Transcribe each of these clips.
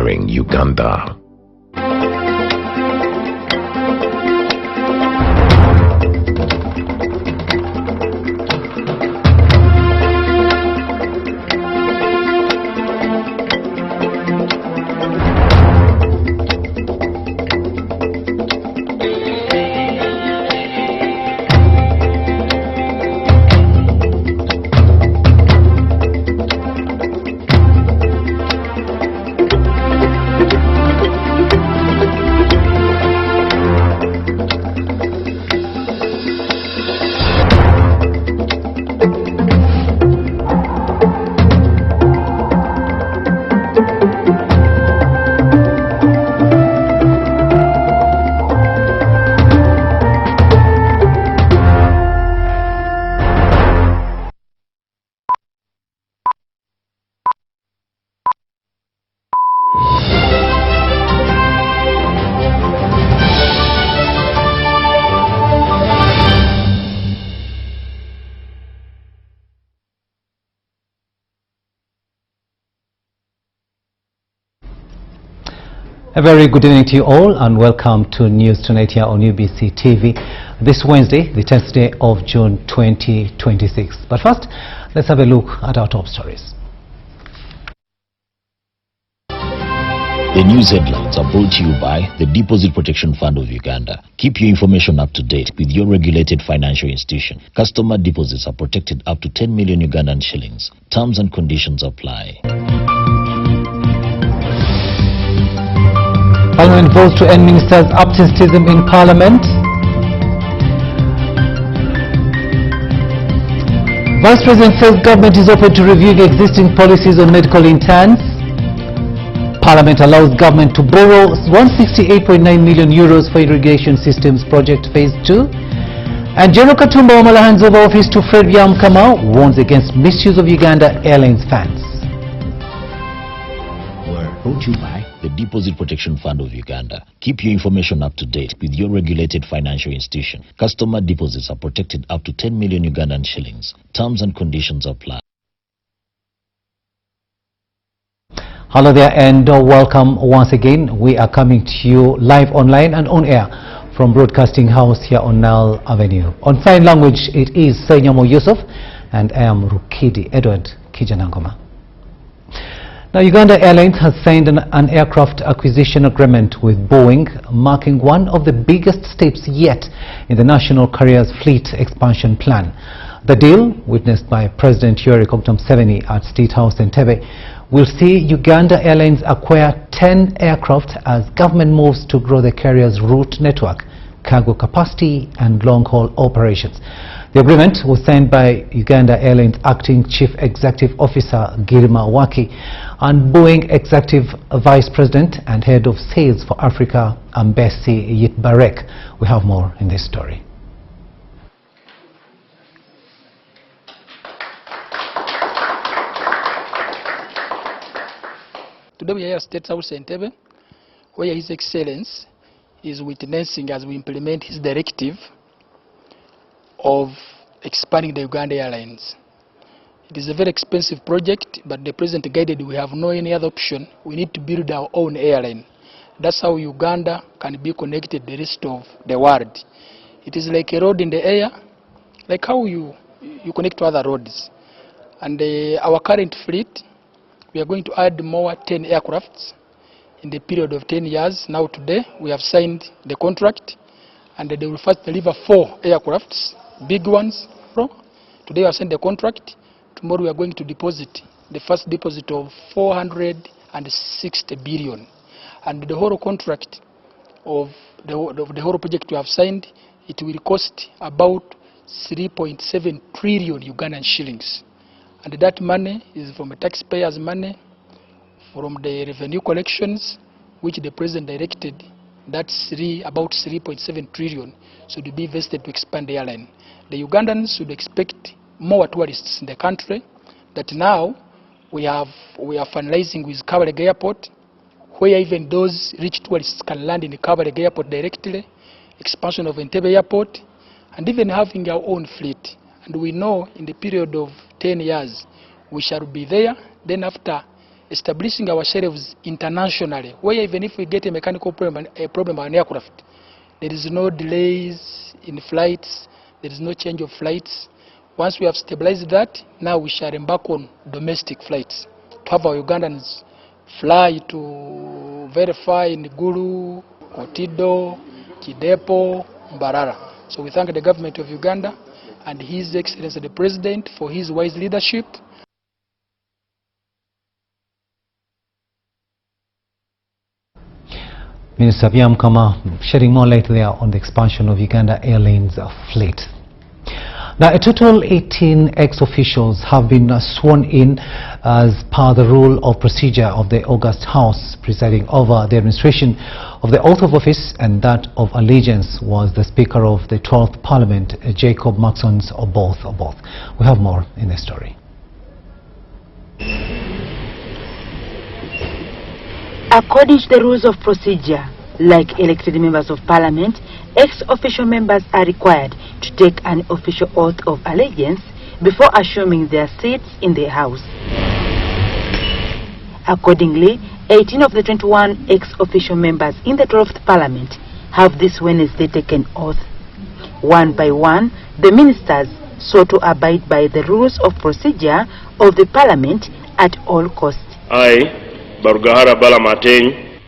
inspiring Uganda. A very good evening to you all and welcome to News Tonight here on UBC TV this Wednesday, the 10th day of June 2026. But first, let's have a look at our top stories. The news headlines are brought to you by the Deposit Protection Fund of Uganda. Keep your information up to date with your regulated financial institution. Customer deposits are protected up to 10 million Ugandan shillings. Terms and conditions apply. Parliament votes to end ministers' absenteeism in Parliament. Vice President says government is open to reviewing existing policies on medical interns. Parliament allows government to borrow 168.9 million euros for irrigation systems project phase 2. And General Katumba Wamala hands over office to Fred Kamau, warns against misuse of Uganda Airlines funds. Were brought to you by the Deposit Protection Fund of Uganda. Keep your information up to date with your regulated financial institution. Customer deposits are protected up to 10 million Ugandan shillings. Terms and conditions apply. Hello there and welcome once again. We are coming to you live online and on air from Broadcasting House here on Nile Avenue. On sign language it is Senyamo Yusuf and I am Rukidi Edward Kijanangoma. Now, Uganda Airlines has signed an aircraft acquisition agreement with Boeing, marking one of the biggest steps yet in the national carrier's fleet expansion plan. The deal, witnessed by President Yoweri Museveni at State House Entebbe, will see Uganda Airlines acquire 10 aircraft as government moves to grow the carrier's route network, cargo capacity and long-haul operations. The agreement was signed by Uganda Airlines Acting Chief Executive Officer Girma Waki and Boeing Executive Vice President and Head of Sales for Africa, Ambesi Yitbarek. We have more in this story. Today we are at State House Entebbe, where His Excellency is witnessing as we implement his directive of expanding the Uganda Airlines. It is a very expensive project, but the President guided we have no any other option. We need to build our own airline. That's how Uganda can be connected to the rest of the world. It is like a road in the air, like how you connect to other roads. And our current fleet, we are going to add more 10 aircrafts in the period of 10 years. Now today we have signed the contract and they will first deliver 4 aircrafts, big ones. Today we have signed the contract. Tomorrow we are going to deposit the first deposit of 460 billion. And the whole contract of the whole project we have signed, it will cost about 3.7 trillion Ugandan shillings. And that money is from the taxpayers' money, from the revenue collections, which the President directed. That's about 3.7 trillion should be invested to expand the airline. The Ugandans should expect more tourists in the country. That now we are finalizing with Kabarega Airport, where even those rich tourists can land in the Kabarega Airport directly, expansion of Entebbe Airport, and even having our own fleet. And we know in the period of 10 years we shall be there. Then after establishing ourselves internationally, where even if we get a mechanical problem, on an aircraft, there is no delays in flights, there is no change of flights. Once we have stabilized that, now we shall embark on domestic flights to have our Ugandans fly to verify in Gulu, Kotido, Kidepo, Mbarara. So we thank the government of Uganda and His Excellency the President for his wise leadership. Minister Byamukama shedding more light there on the expansion of Uganda Airlines fleet. Now, a total 18 ex-officials have been sworn in as per the rule of procedure of the August House. Presiding over the administration of the oath of office and that of allegiance was the Speaker of the 12th Parliament, Jacob Maxons Oboth. We have more in the story. According to the rules of procedure, like elected members of Parliament, ex-official members are required to take an official oath of allegiance before assuming their seats in the House. Accordingly, 18 of the 21 ex-official members in the 12th Parliament have this Wednesday taken oath. One by one, the ministers sought to abide by the rules of procedure of the Parliament at all costs. I, Barugahara Balamateng,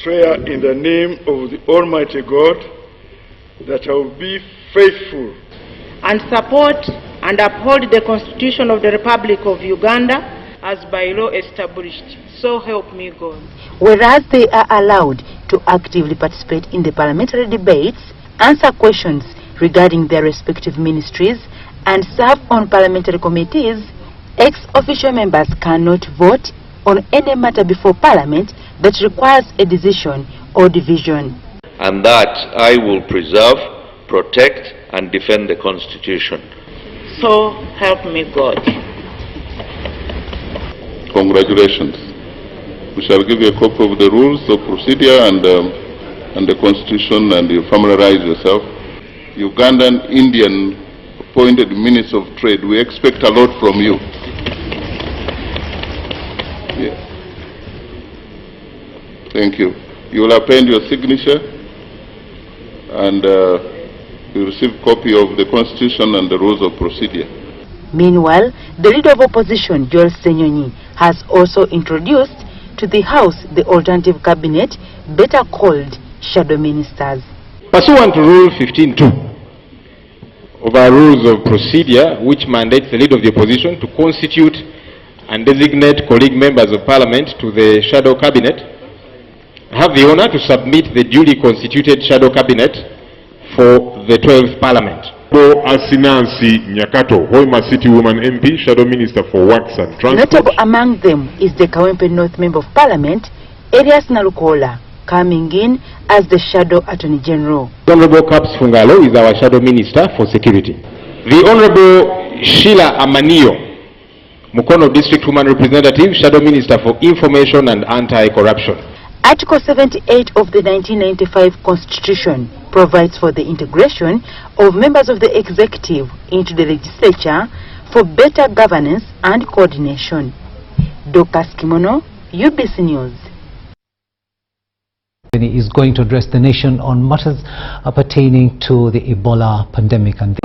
swear in the name of the Almighty God that I will be faithful and support and uphold the Constitution of the Republic of Uganda as by law established. So help me God. Whereas they are allowed to actively participate in the parliamentary debates, answer questions regarding their respective ministries, and serve on parliamentary committees, ex-official members cannot vote on any matter before Parliament that requires a decision or division. And that I will preserve, protect, and defend the Constitution. So help me God. Congratulations. We shall give you a copy of the rules of procedure and the Constitution, and you familiarize yourself. Ugandan Indian appointed Minister of Trade, we expect a lot from you. Yeah. Thank you. You will append your signature and you receive a copy of the Constitution and the rules of procedure. Meanwhile, the leader of opposition, Joel Senyonyi, has also introduced to the House the alternative cabinet, better called shadow ministers. Pursuant to Rule 15.2 of our rules of procedure, which mandates the leader of the opposition to constitute and designate colleague members of Parliament to the shadow cabinet, I have the honor to submit the duly constituted shadow cabinet for the 12th Parliament. Asinansi Nyakato, Hoima City Woman MP, Shadow Minister for Works and Transport. Notable among them is the Kawempe North Member of Parliament, Elias Nalukola, coming in as the Shadow Attorney General. The Honorable Caps Fungalo is our Shadow Minister for Security. The Honorable Sheila Amanio, Mukono District Woman Representative, Shadow Minister for Information and Anti-Corruption. Article 78 of the 1995 Constitution provides for the integration of members of the executive into the legislature for better governance and coordination. Dorcas Kimono, UBC News. He is going to address the nation on matters pertaining to the Ebola pandemic. And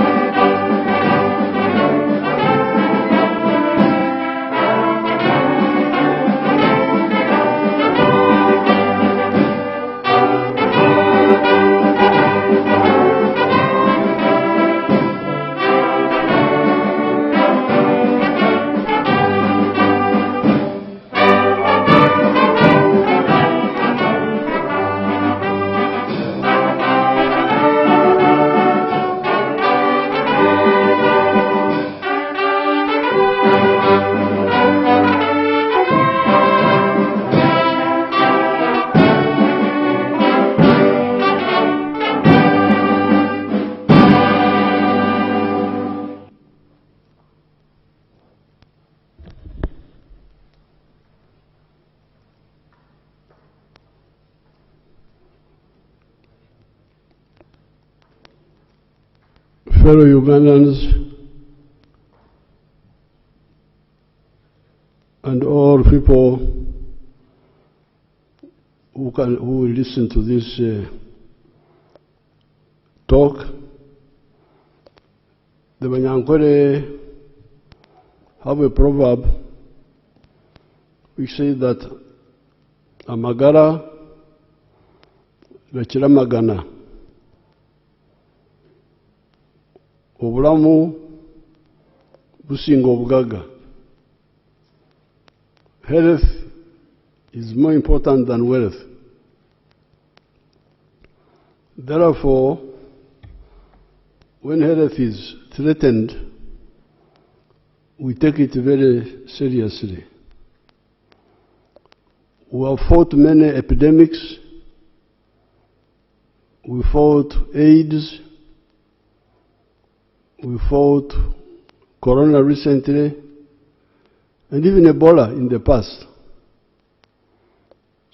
fellow Ugandans and all people who will listen to this talk. The Banyankore have a proverb which says that amagara gakira magana, obulamu businga obugaga. Health is more important than wealth. Therefore, when health is threatened, we take it very seriously. We have fought many epidemics. We fought AIDS. We fought Corona recently, and even Ebola in the past.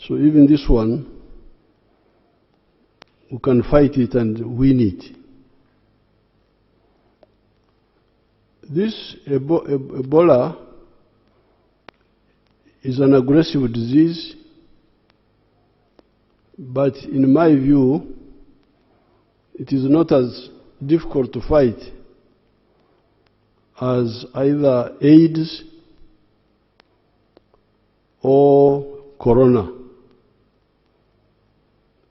So even this one, we can fight it and win it. This Ebola is an aggressive disease, but in my view, it is not as difficult to fight as either AIDS or Corona.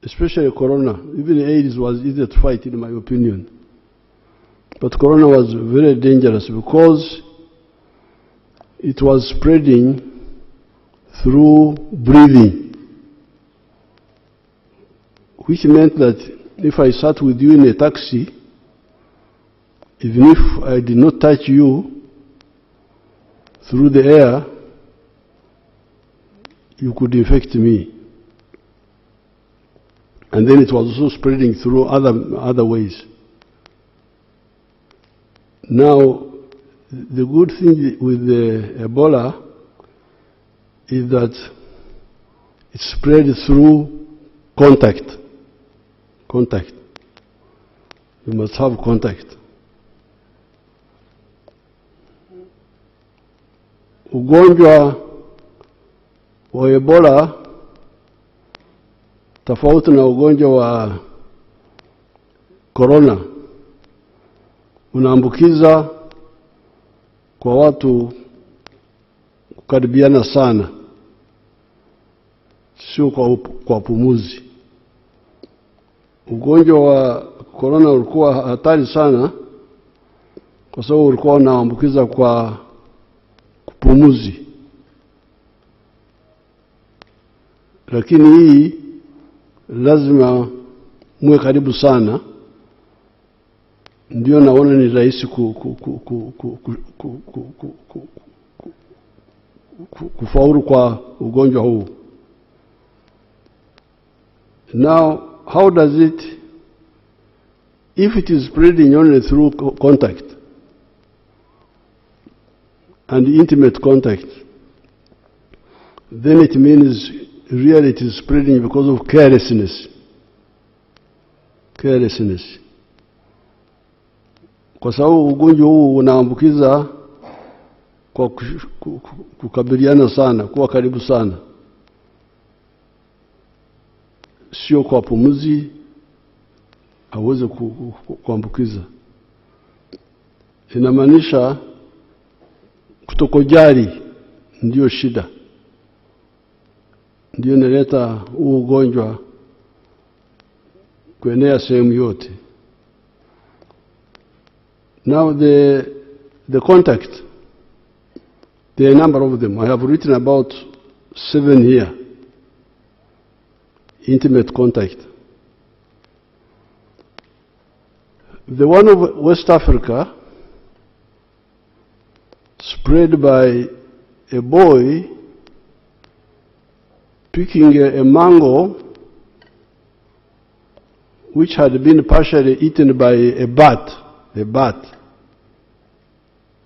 Especially Corona. Even AIDS was easier to fight, in my opinion. But Corona was very dangerous because it was spreading through breathing, which meant that if I sat with you in a taxi, even if I did not touch you through the air, you could infect me. And then it was also spreading through other ways. Now, the good thing with the Ebola is that it spread through contact. Contact. You must have contact. Ugonjwa wa Ebola tofauti na ugonjwa wa Corona unaambukiza kwa watu kukaribiana sana, sio kwa pumuzi. Ugonjwa wa Corona ulikuwa hatari sana kwa sababu ulikuwa unaambukiza kwa kupumuzi. Lakini hii lazima muwe karibu sana, ndio naona ni rahisi kufaulu kwa ugonjwa huu. Now, how does it, if it is spreading only through contact and intimate contact, then it means really it is spreading because of carelessness. Carelessness. Kwa sababu ugonjwa huu unaambukiza kwa kukabiliana sana, kuwa karibu sana, sio kwa pumuzi hawezi kuambukiza. Inamaanisha kutokojali ndio shida, ndio inaleta huu ugonjwa kuenea sehemu yote. Now the contact, there are a number of them. I have written about 7 here. Intimate contact. The one of West Africa spread by a boy picking a mango which had been partially eaten by a bat,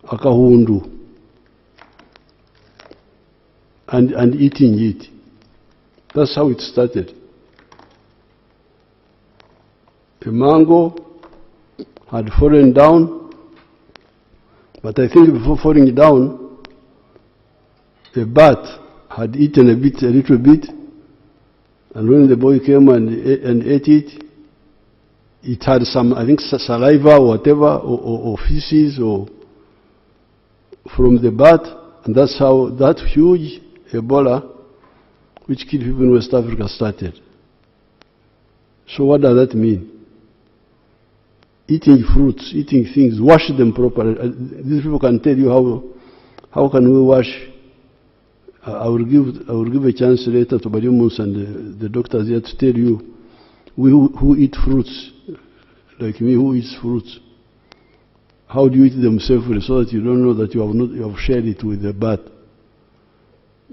akahundu, and eating it. That's how it started. The mango had fallen down, but I think before falling down, the bat had eaten a little bit, And when the boy came and ate it, it had some, I think, saliva or whatever, or feces or from the bat, and that's how that huge Ebola, which killed people in West Africa, started. So what does that mean? Eating fruits, eating things, wash them properly. These people can tell you how can we wash. I will give a chance later to Badiumus and the doctors here to tell you, we who eat fruits, like me who eats fruits, how do you eat them safely so that you don't know that you have shared it with the bat?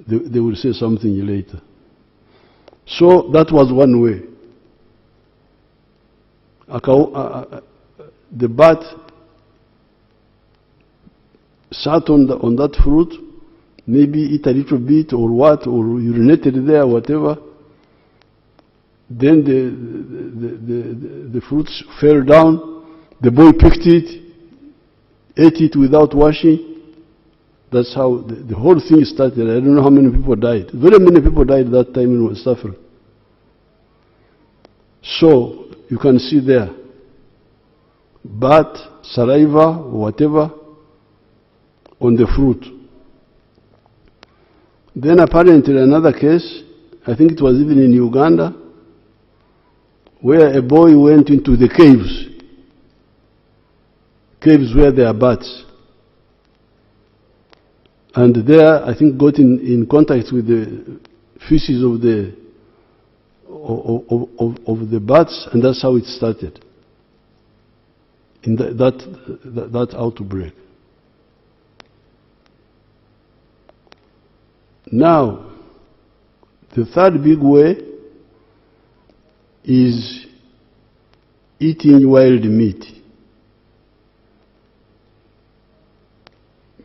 They will say something later. So that was one way. The bat sat on that fruit, maybe eat a little bit or what, or urinated there, whatever. Then the fruits fell down. The boy picked it, ate it without washing. That's how the whole thing started. I don't know how many people died. Very many people died that time in West Africa. So you can see there, bat, saliva, whatever, on the fruit. Then apparently another case, I think it was even in Uganda, where a boy went into the caves where there are bats. And there, I think, got in contact with the feces of the bats, and that's how it started, in that outbreak. Now, the third big way is eating wild meat.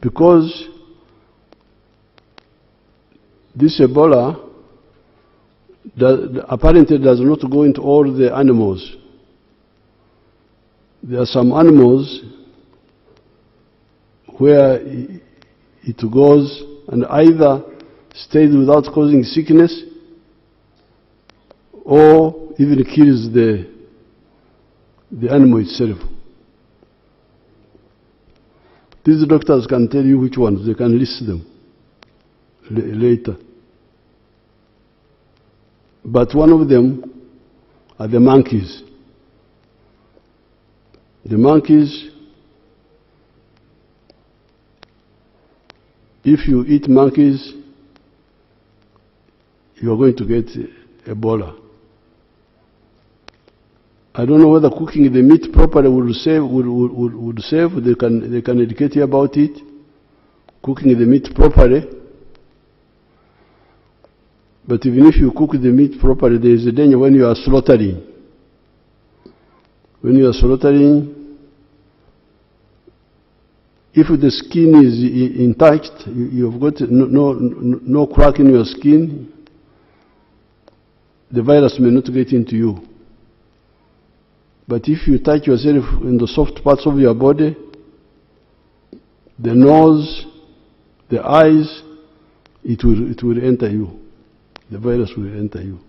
Because this Ebola apparently does not go into all the animals. There are some animals where it goes and either stays without causing sickness or even kills the animal itself. These doctors can tell you which ones, they can list them later. But one of them are the monkeys. The monkeys, if you eat monkeys, you are going to get Ebola. I don't know whether cooking the meat properly would save. They can educate you about it. Cooking the meat properly. But even if you cook the meat properly, there is a danger when you are slaughtering. When you are slaughtering, if the skin is intact, you have got no crack in your skin, the virus may not get into you. But if you touch yourself in the soft parts of your body, the nose, the eyes, it will enter you. The virus will enter you.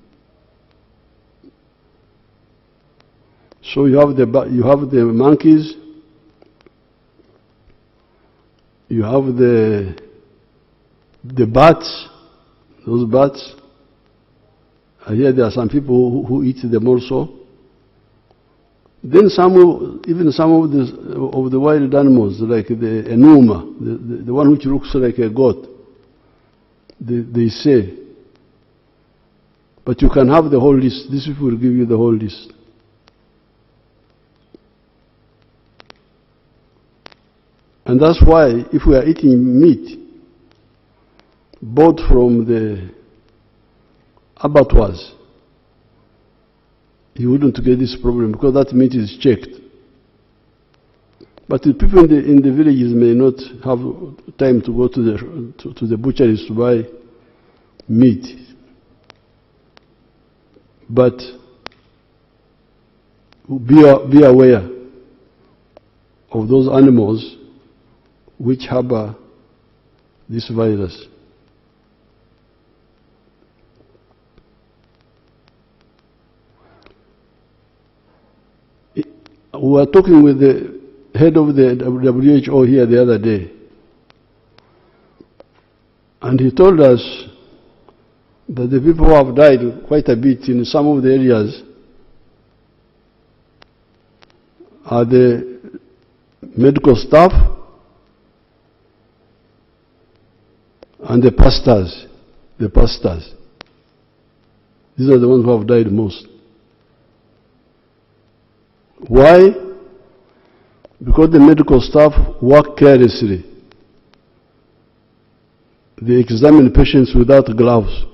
So you have the monkeys, you have the bats, those bats. I hear there are some people who eat them also. Then even some of the wild animals, like the enuma, the one which looks like a goat, they say. But you can have the whole list. These people will give you the whole list. And that's why if we are eating meat bought from the abattoirs, you wouldn't get this problem because that meat is checked. But the people in the villages may not have time to go to the butcheries to buy meat. But be aware of those animals which harbor this virus. We were talking with the head of the WHO here the other day, and he told us that the people who have died quite a bit in some of the areas are the medical staff and the pastors. The pastors. These are the ones who have died most. Why? Because the medical staff work carelessly. They examine patients without gloves.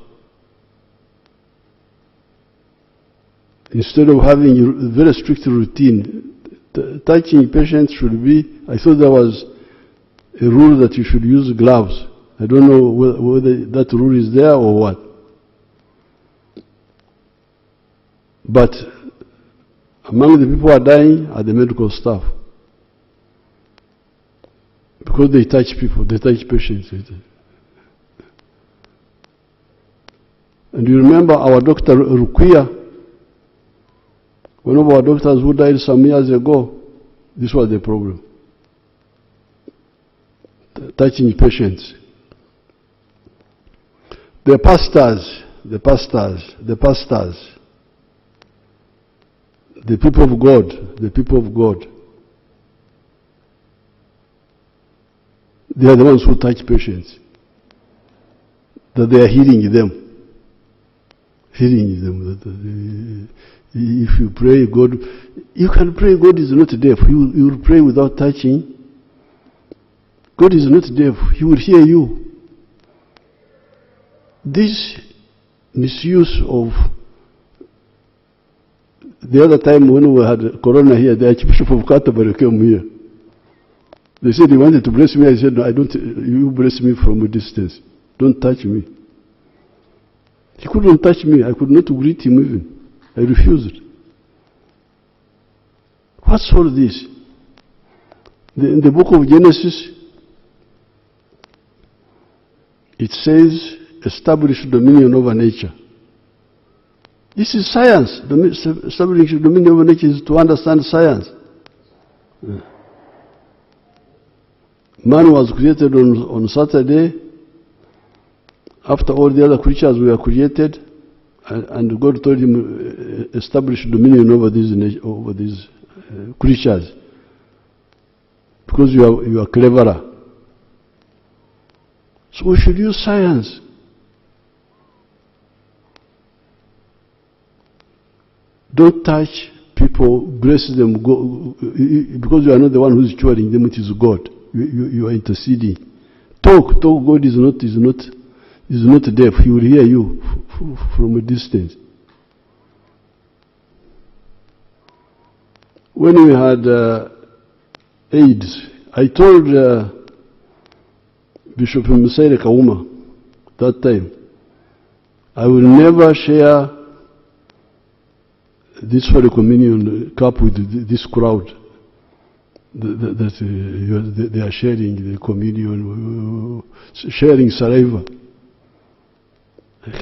Instead of having a very strict routine, touching patients should be, I thought there was a rule that you should use gloves. I don't know whether that rule is there or what. But among the people who are dying are the medical staff. Because they touch people, they touch patients. And you remember our Dr. Rukia, one of our doctors who died some years ago, this was the problem. Touching patients. The pastors, the people of God, they are the ones who touch patients. That they are healing them. If you pray, God, you can pray, God is not deaf. You will pray without touching. God is not deaf. He will hear you. This misuse of, the other time when we had corona here, the Archbishop of Canterbury came here. They said he wanted to bless me. I said, no, I don't, you bless me from a distance. Don't touch me. He couldn't touch me. I could not greet him even. I refused. What's all this? In the book of Genesis, it says, establish dominion over nature. This is science. Establishing dominion over nature is to understand science. Man was created on Saturday, after all the other creatures were created, and God told him, establish dominion over these creatures, because you are cleverer. So we should use science. Don't touch people, bless them, because you are not the one who is curing them, it is God. You are interceding. Talk. God is not deaf. He will hear you from a distance. When we had AIDS, I told Bishop Msere Kauma that time, I will never share this Holy Communion cup with this crowd that they are sharing the communion, sharing saliva.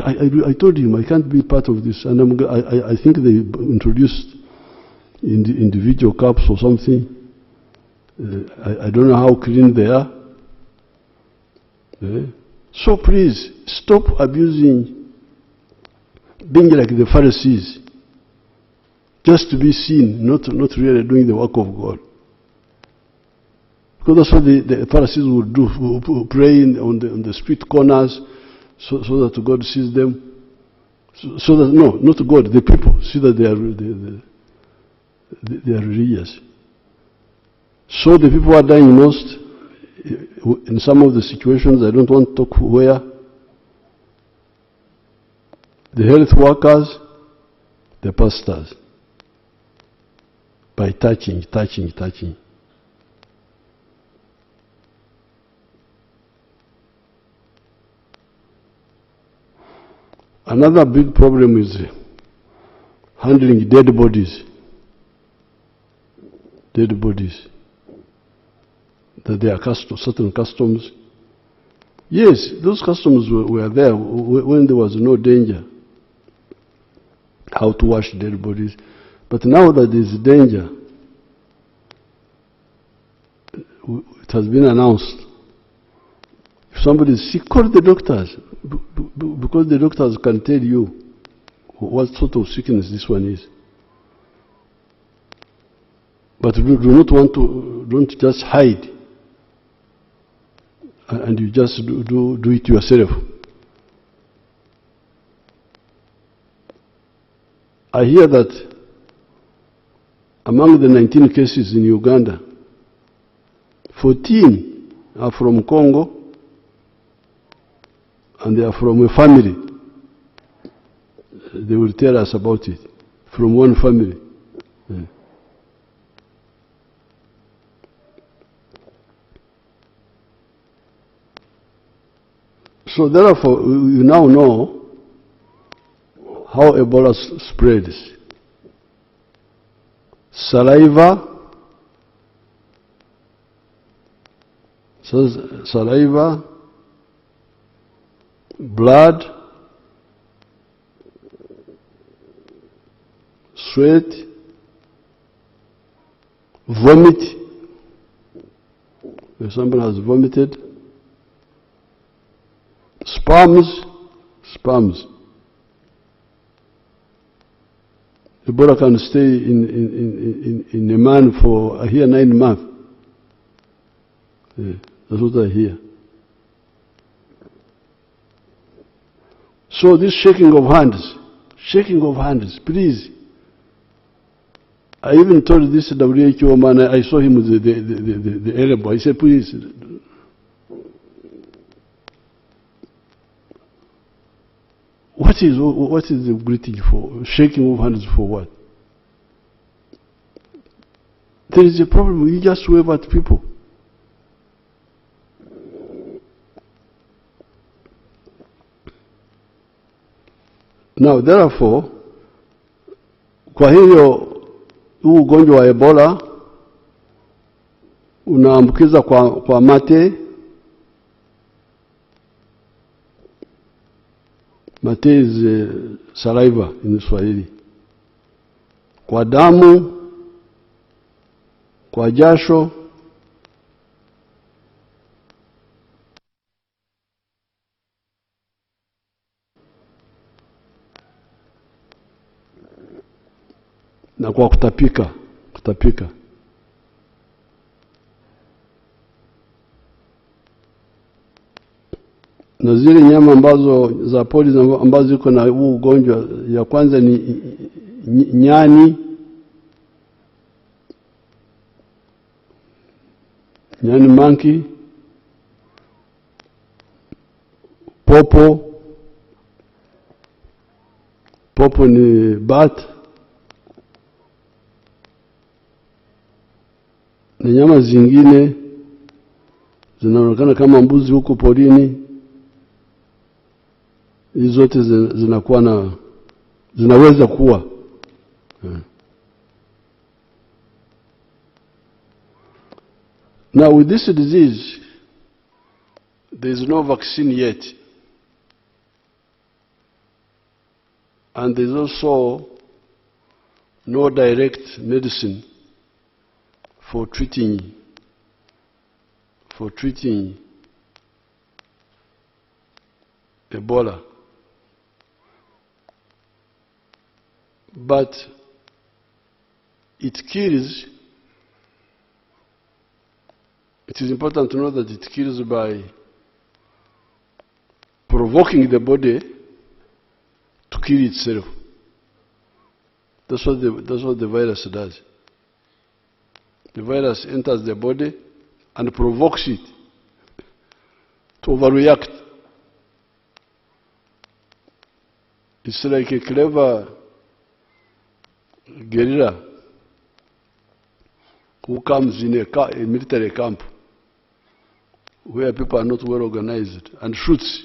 I told him I can't be part of this, and I think they introduced in the individual cups or something. I don't know how clean they are. So please stop abusing, being like the Pharisees, just to be seen, not really doing the work of God. Because that's what the Pharisees would do, praying on the street corners, so that God sees them. So that, no, not God, the people see that they are religious. So the people are dying most. In some of the situations, I don't want to talk where, the health workers, the pastors, by touching. Another big problem is handling dead bodies. That there are certain customs. Yes, those customs were there when there was no danger. How to wash dead bodies. But now that there is danger, it has been announced. If somebody is sick, call the doctors, because the doctors can tell you what sort of sickness this one is. But we do not want to, don't just hide and you just do it yourself. I hear that among the 19 cases in Uganda, 14 are from Congo and they are from a family. They will tell us about it, from one family. Yeah. So therefore, you now know how Ebola spreads. Saliva, blood, sweat, vomit, if somebody has vomited, sperms. Ebola can stay in a man for, I hear, 9 months. Yeah, that's what I hear. So this shaking of hands, please. I even told this WHO man, I saw him with the elbow. I said, please. What is the greeting for? Shaking of hands for what? There is a problem. You just wave at people. Now, therefore, kwa hiyo huu ugonjwa wa Ebola unaambukiza kwa mate. Mate is saliva in Swahili. Kwa damu, kwa jasho, na kwa kutapika. Na zile nyama ambazo za pori ambazo ziko na huu ugonjwa, ya kwanza ni nyani monkey, popo ni bat, na nyama zingine zinaonekana kama mbuzi huko porini. Hizo zote zinaweza kuwa. Now with this disease, there is no vaccine yet. And there is also no direct medicine for treating Ebola. But it kills. It is important to know that it kills by provoking the body to kill itself. That's what the virus does. The virus enters the body and provokes it to overreact. It's like a clever guerrilla who comes in a military camp where people are not well organized and shoots.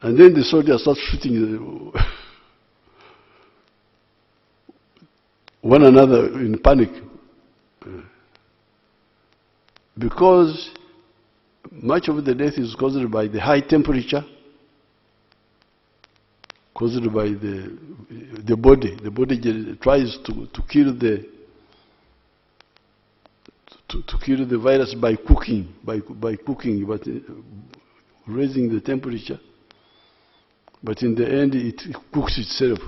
And then the soldiers start shooting one another in panic. Because much of the death is caused by the high temperature, caused by the body. The body tries to kill to kill the virus by cooking, but raising the temperature. But in the end, it cooks itself,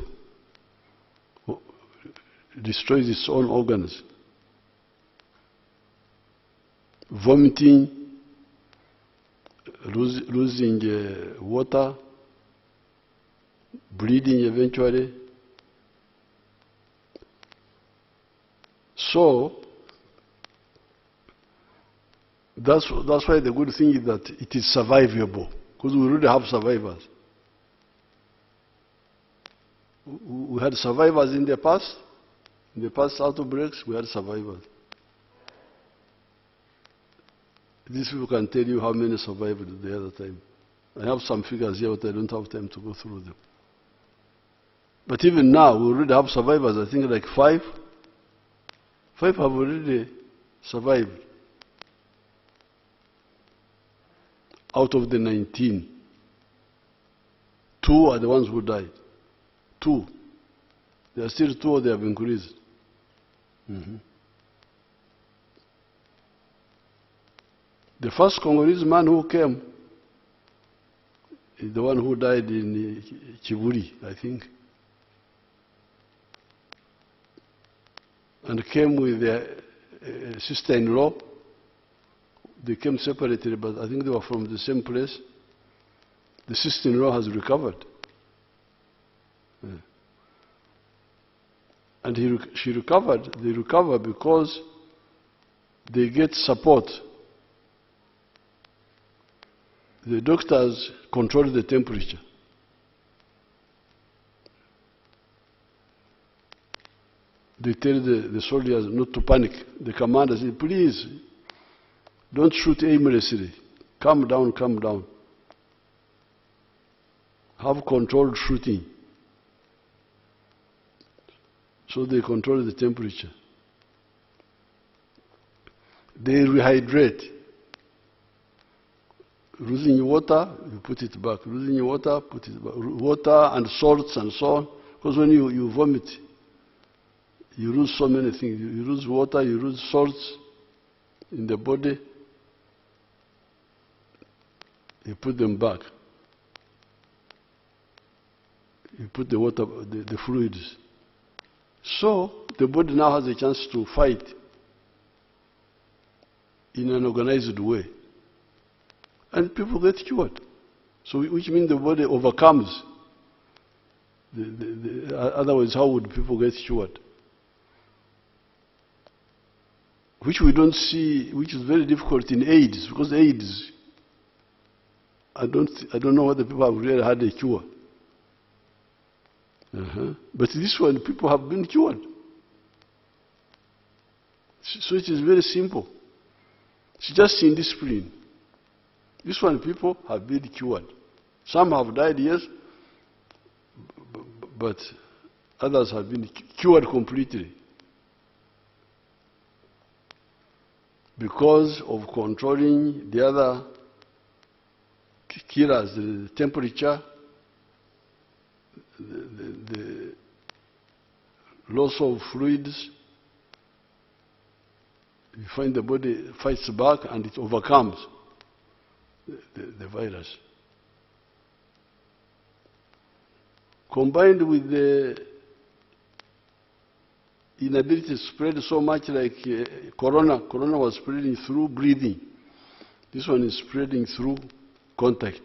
destroys its own organs. Vomiting, losing water, bleeding eventually. So, that's why the good thing is that it is survivable, because we already have survivors. We had survivors in the past outbreaks, we had survivors. These people can tell you how many survived the other time. I have some figures here, but I don't have time to go through them. But even now, we already have survivors. I think like 5. 5 have already survived out of the 19. 2 are the ones who died. 2. There are still 2, or they have increased. The first Congolese man who came is the one who died in Chiburi, I think. And came with their sister-in-law. They came separately, but I think they were from the same place. The sister-in-law has recovered. And she recovered. They recover because they get support. The doctors control the temperature. They tell the soldiers not to panic. The commander says, please, don't shoot aimlessly. Calm down, calm down. Have controlled shooting. So they control the temperature. They rehydrate. Losing water, you put it back. Losing water, put it back. Water and salts and so on. Because when you vomit, you lose so many things. You lose water, you lose salts in the body. You put them back. You put the water, the fluids. So the body now has a chance to fight in an organized way. And people get cured. So which means the body overcomes. Otherwise, how would people get cured? Which we don't see, which is very difficult in AIDS, because AIDS, I don't know whether people have really had a cure. But this one, people have been cured. So it is very simple. It's just indiscipline. This one, people have been cured. Some have died, yes, but others have been cured completely because of controlling the other killers, the temperature, the loss of fluids. You find the body fights back and it overcomes the virus. Combined with the inability to spread so much like corona. Corona was spreading through breathing. This one is spreading through contact.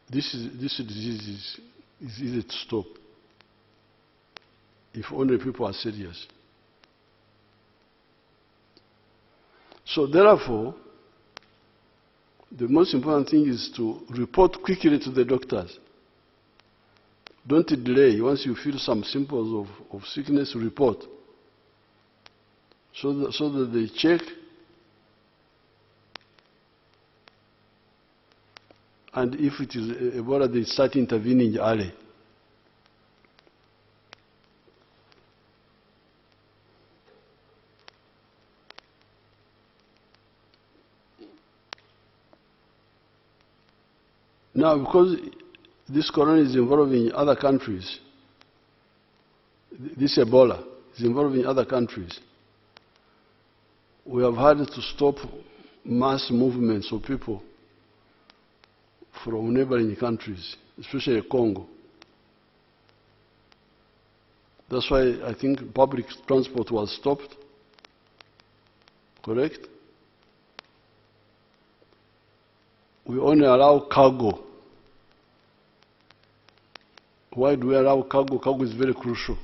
This disease is easy to stop if only people are serious. So therefore, the most important thing is to report quickly to the doctors. Don't delay. Once you feel some symptoms of sickness, report. So that they check and if it is Ebola, they start intervening early. Now, because this corona is involving other countries, this Ebola, is involving other countries. We have had to stop mass movements of people from neighboring countries, especially Congo. That's why I think public transport was stopped. Correct? We only allow cargo. Why do we allow cargo? Cargo is very crucial.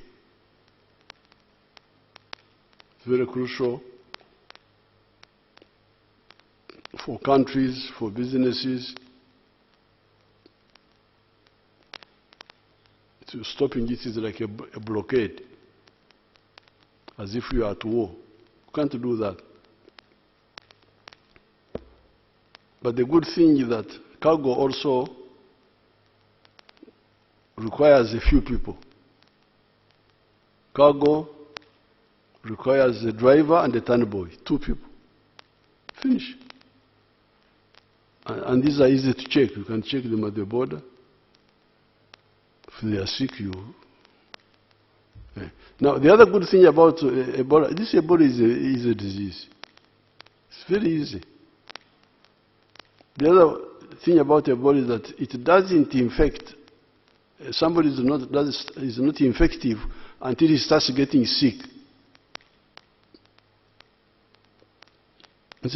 It's very crucial for countries, for businesses. Stopping it is like a blockade, as if you are at war. You can't do that. But the good thing is that cargo also requires a few people. Cargo requires a driver and a tannoy boy, 2 people. Finish. And these are easy to check. You can check them at the border. If they are sick, you... Now, the other good thing about Ebola, this Ebola is a disease. It's very easy. The other thing about Ebola is that it doesn't infect. Somebody is not infective until he starts getting sick. But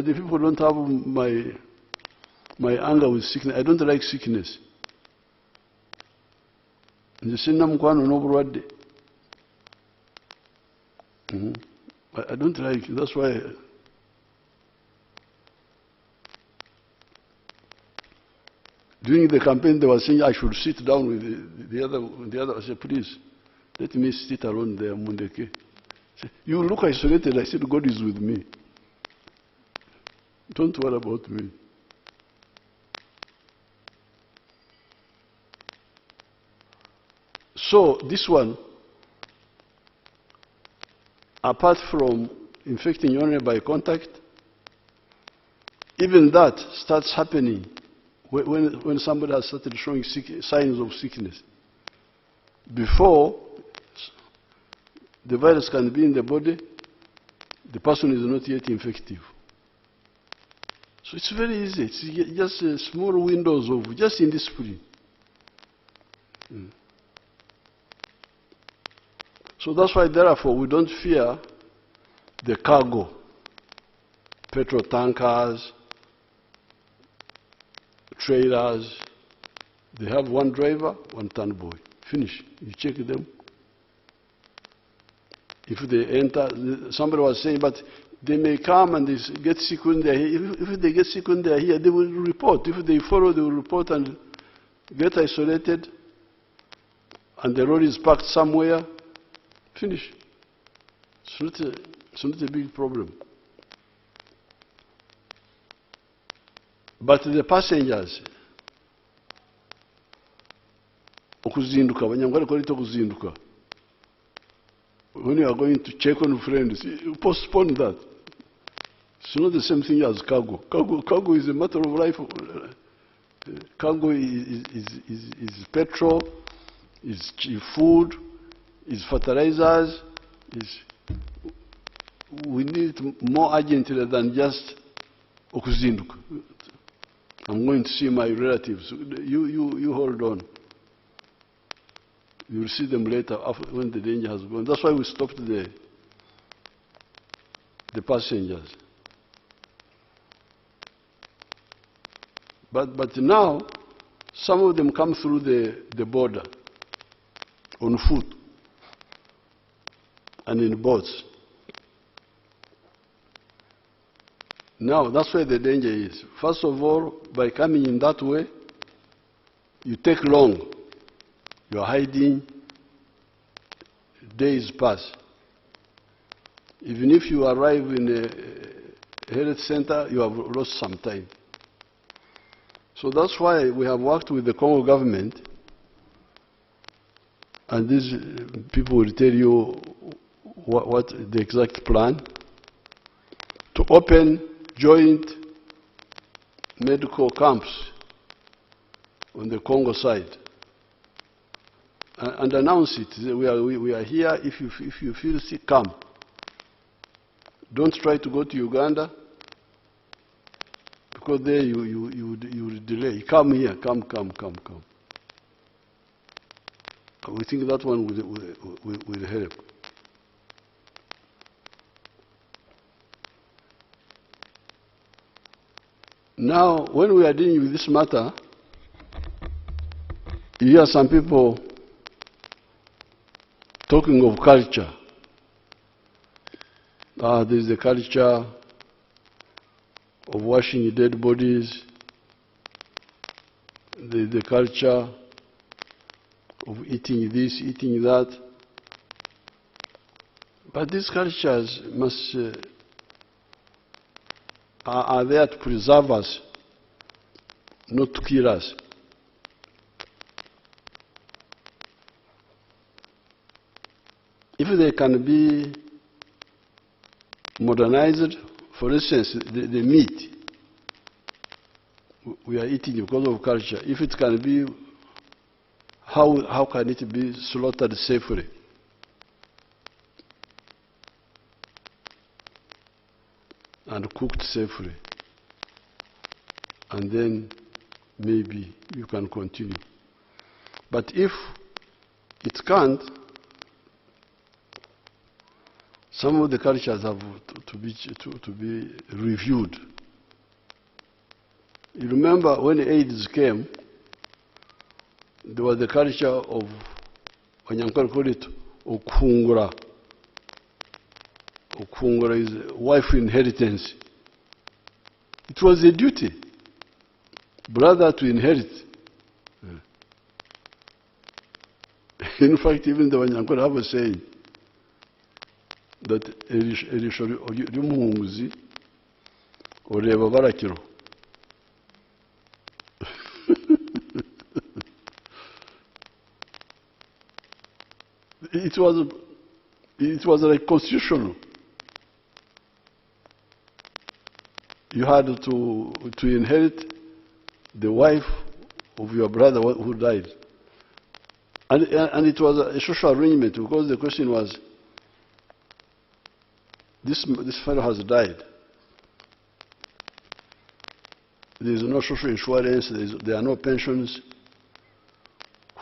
the people don't have my anger with sickness. I don't like sickness. I don't like it. That's why during the campaign they were saying I should sit down with the other. I said, please, let me sit alone there, Mundeke. You look isolated. I said, God is with me. Don't worry about me. So this one, apart from infecting you only by contact, even that starts happening when somebody has started showing signs of sickness. Before the virus can be in the body, the person is not yet infective. So it's very easy. It's just small windows of just indiscipline. So that's why, therefore, we don't fear the cargo, petrol tankers, trailers. They have one driver, one tannoy boy. Finish. You check them. If they enter, somebody was saying, but they may come and they get sick when they are here. If they get sick when they are here, they will report. If they follow, they will report and get isolated. And the road is parked somewhere. Finish. It's not a big problem. But the passengers, okuzinduka, abanyarwanda call it okuzinduka. When you are going to check on friends, you postpone that. It's not the same thing as cargo. Cargo is a matter of life. Cargo is petrol, is food, is fertilizers. We need more urgently than just okuzinduka. I'm going to see my relatives. You hold on. You will see them later when the danger has gone. That's why we stopped the passengers. But now, some of them come through the border on foot and in boats. Now, that's where the danger is. First of all, by coming in that way, you take long. You are hiding, days pass. Even if you arrive in a health center, you have lost some time. So that's why we have worked with the Congo government, and these people will tell you what the exact plan, to open joint medical camps on the Congo side. and announce it. We are here. If you feel sick, come. Don't try to go to Uganda, because there you will delay. Come here. Come. We think that one will help. Now, when we are dealing with this matter, you hear some people talking of culture. There is the culture of washing dead bodies. There is the culture of eating this, eating that. But these cultures are there to preserve us, not to kill us. If they can be modernized, for instance, the meat we are eating because of culture, if it can be, how can it be slaughtered safely? And cooked safely. And then maybe you can continue. But if it can't, some of the cultures have to be reviewed. You remember when AIDS came, there was the culture of, Wanyankole call it, okungura. Okungura is wife inheritance. It was a duty, brother to inherit. In fact, even the Wanyankole have a saying that erisho ry'umuhunguzi ureba barakiro. It was like constitutional. You had to inherit the wife of your brother who died. And it was a social arrangement, because the question was, this fellow has died. There is no social insurance, there are no pensions.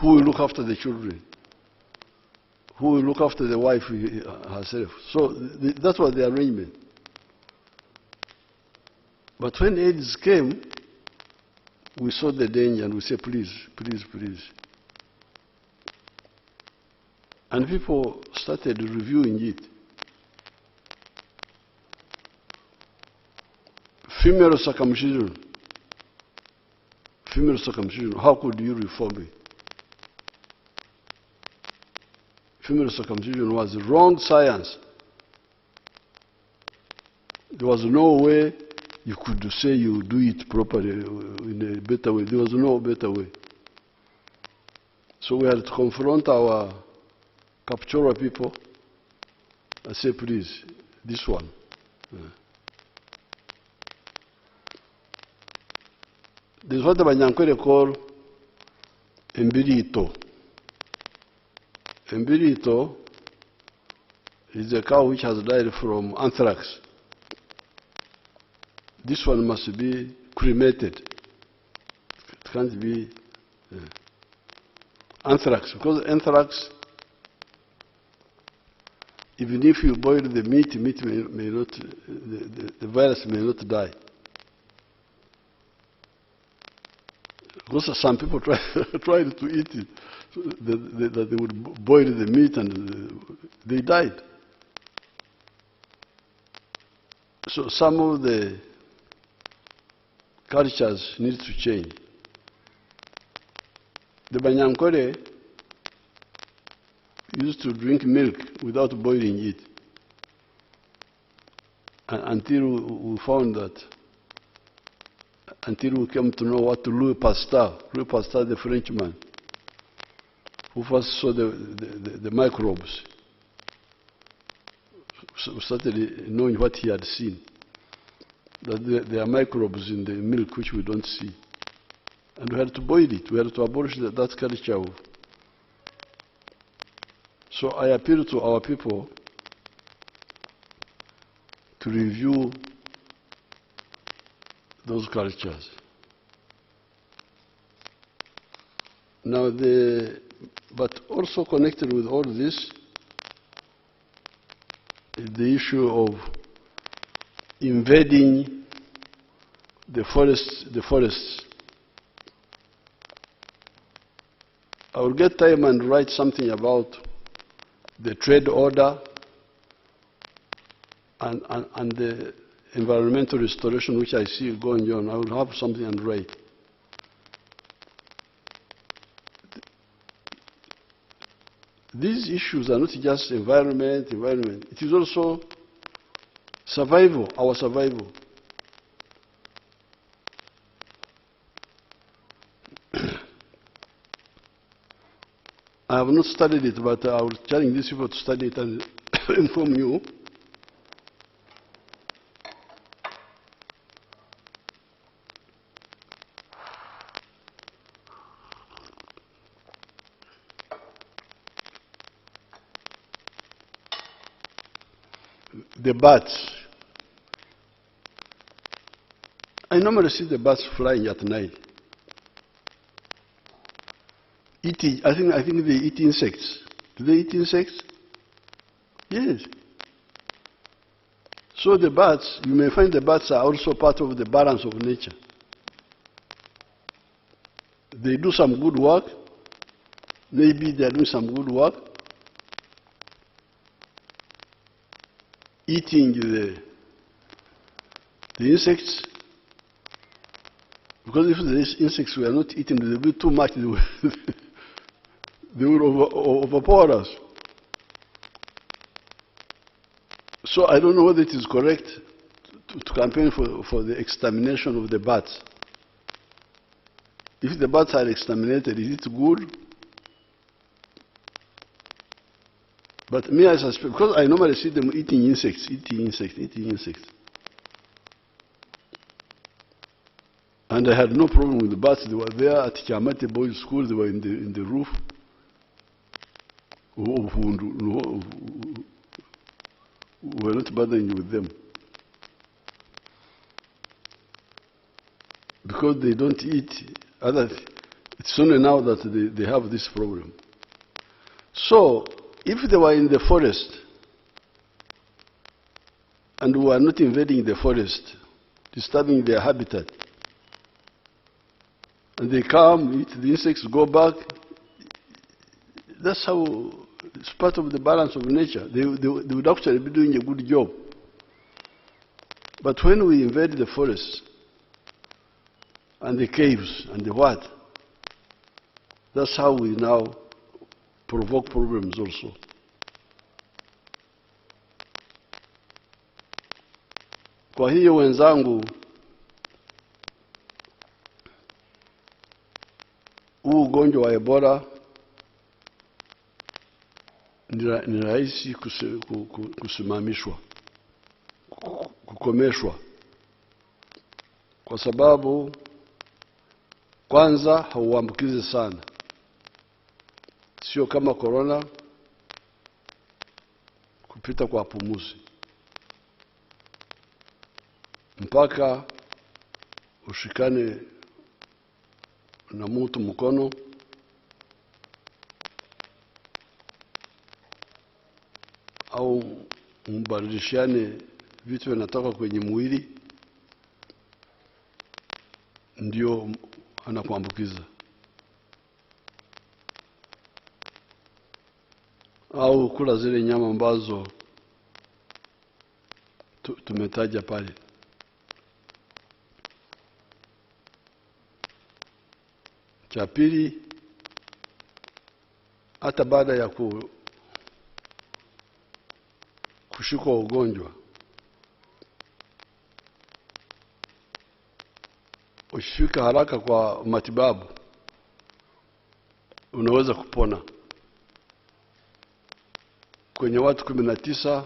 Who will look after the children? Who will look after the wife herself? So that was the arrangement. But when AIDS came, we saw the danger and we said, please, please, please. And people started reviewing it. Female circumcision, how could you reform it? Female circumcision was wrong science. There was no way you could say you do it properly in a better way. There was no better way. So we had to confront our Kapchora people and say, please, this one. This is what the Banyankole call Embirito. Embirito is a cow which has died from anthrax. This one must be cremated. It can't be anthrax, because anthrax, even if you boil the meat may not, the virus may not die. Because some people tried to eat it, that they would boil the meat and they died. So some of the cultures need to change. The Banyankole used to drink milk without boiling it, until we found that, until we came to know what Louis Pasteur, the Frenchman, who first saw the microbes, so started knowing what he had seen, that there are microbes in the milk which we don't see. And we had to boil it. We had to abolish that culture So I appeal to our people to review those cultures. Now, but also connected with all this is the issue of invading the forests. I will get time and write something about the trade order and the environmental restoration which I see going on. I will have something and write. These issues are not just environment. It is also survival, our survival. I have not studied it, but I will challenge these people to study it and inform you. The bats. I normally see the bats flying at night. Eating, I think they eat insects. Do they eat insects? Yes. So the bats, you may find the bats are also part of the balance of nature. They do some good work. Maybe they are doing some good work. Eating the insects. Because if the insects were not eaten, they would be too much. They will overpower us. So I don't know whether it is correct to campaign for the extermination of the bats. If the bats are exterminated, is it good? But me, I suspect, because I normally see them eating insects. And I had no problem with the bats. They were there at Kiamate Boys School. They were in the roof. We were not bothering with them. Because they don't eat it's only now that they have this problem. So, if they were in the forest, and we are not invading the forest, disturbing their habitat, and they come, eat the insects, go back, that's how it's part of the balance of nature. They would actually be doing a good job. But when we invade the forests and the caves and the what, that's how we now provoke problems also. Kwa hiyo wenzangu, huu ugonjwa wa Ebola ni rahisi kusimamishwa, kukomeshwa, kwa sababu kwanza hauambukizi sana, sio kama corona kupita kwa pumuzi, mpaka ushikane na mtu mkono au mbadilishane vitu vinatoka kwenye mwili, ndio anakuambukiza. Au kula zile nyama ambazo tumetaja pale. Cha pili, hata baada ya kushikwa ugonjwa, ukifika haraka kwa matibabu, unaweza kupona. Kwenye watu 19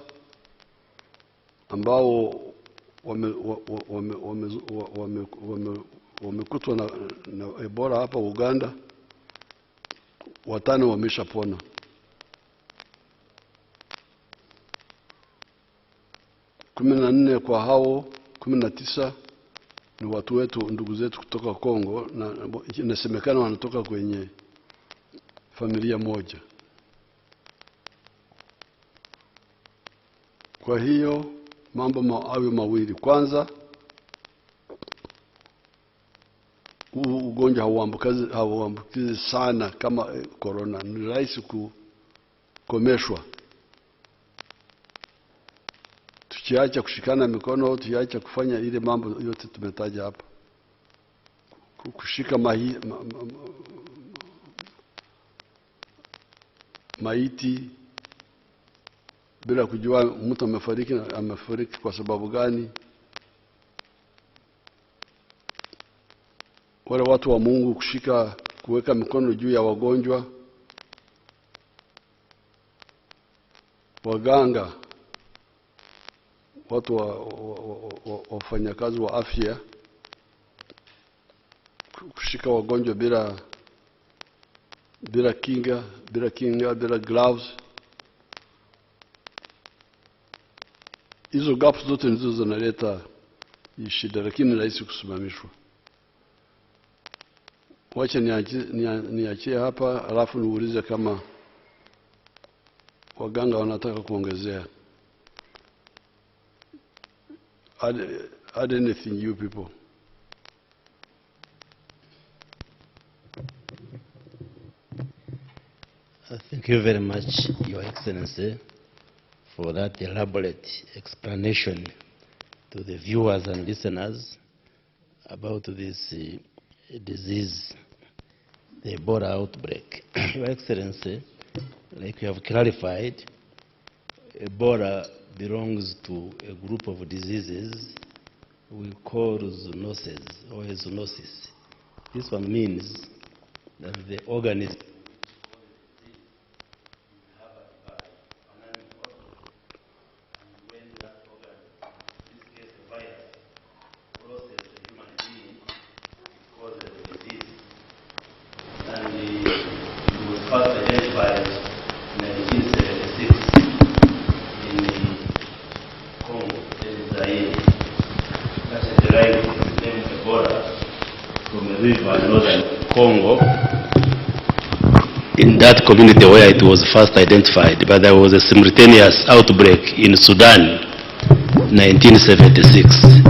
ambao wamekutwa na Ebola hapa Uganda, 5 wameshapona. 14 kwa hao 19 ni watu wetu, ndugu zetu kutoka Kongo, na inasemekana wanatoka kwenye familia moja. Kwa hiyo mambo awe mawili. Kwanza, ugonjwa hauambukizi sana kama corona, ni rahisi kukomeshwa. Tukiacha kushikana mikono, tukiacha kufanya ile mambo yote tumetaja hapa, kushika maiti bila kujua mtu amefariki kwa sababu gani. Wale watu wa Mungu kuweka mikono juu ya wagonjwa, waganga, watu wafanyakazi wa afya, kushika wagonjwa bila kinga, bila gloves. Hizo gaps zote ndizo zinaleta shida, lakini rahisi kusimamishwa. Wacha niachie hapa, alafu niulize kama waganga wanataka kuongezea. Add anything, you people. Thank you very much, Your Excellency, for that elaborate explanation to the viewers and listeners about this disease, the Ebola outbreak. Your Excellency, like you have clarified, Ebola belongs to a group of diseases we call zoonoses or zoonosis. This one means that the organism Congo, in that community where it was first identified, but there was a simultaneous outbreak in Sudan, 1976,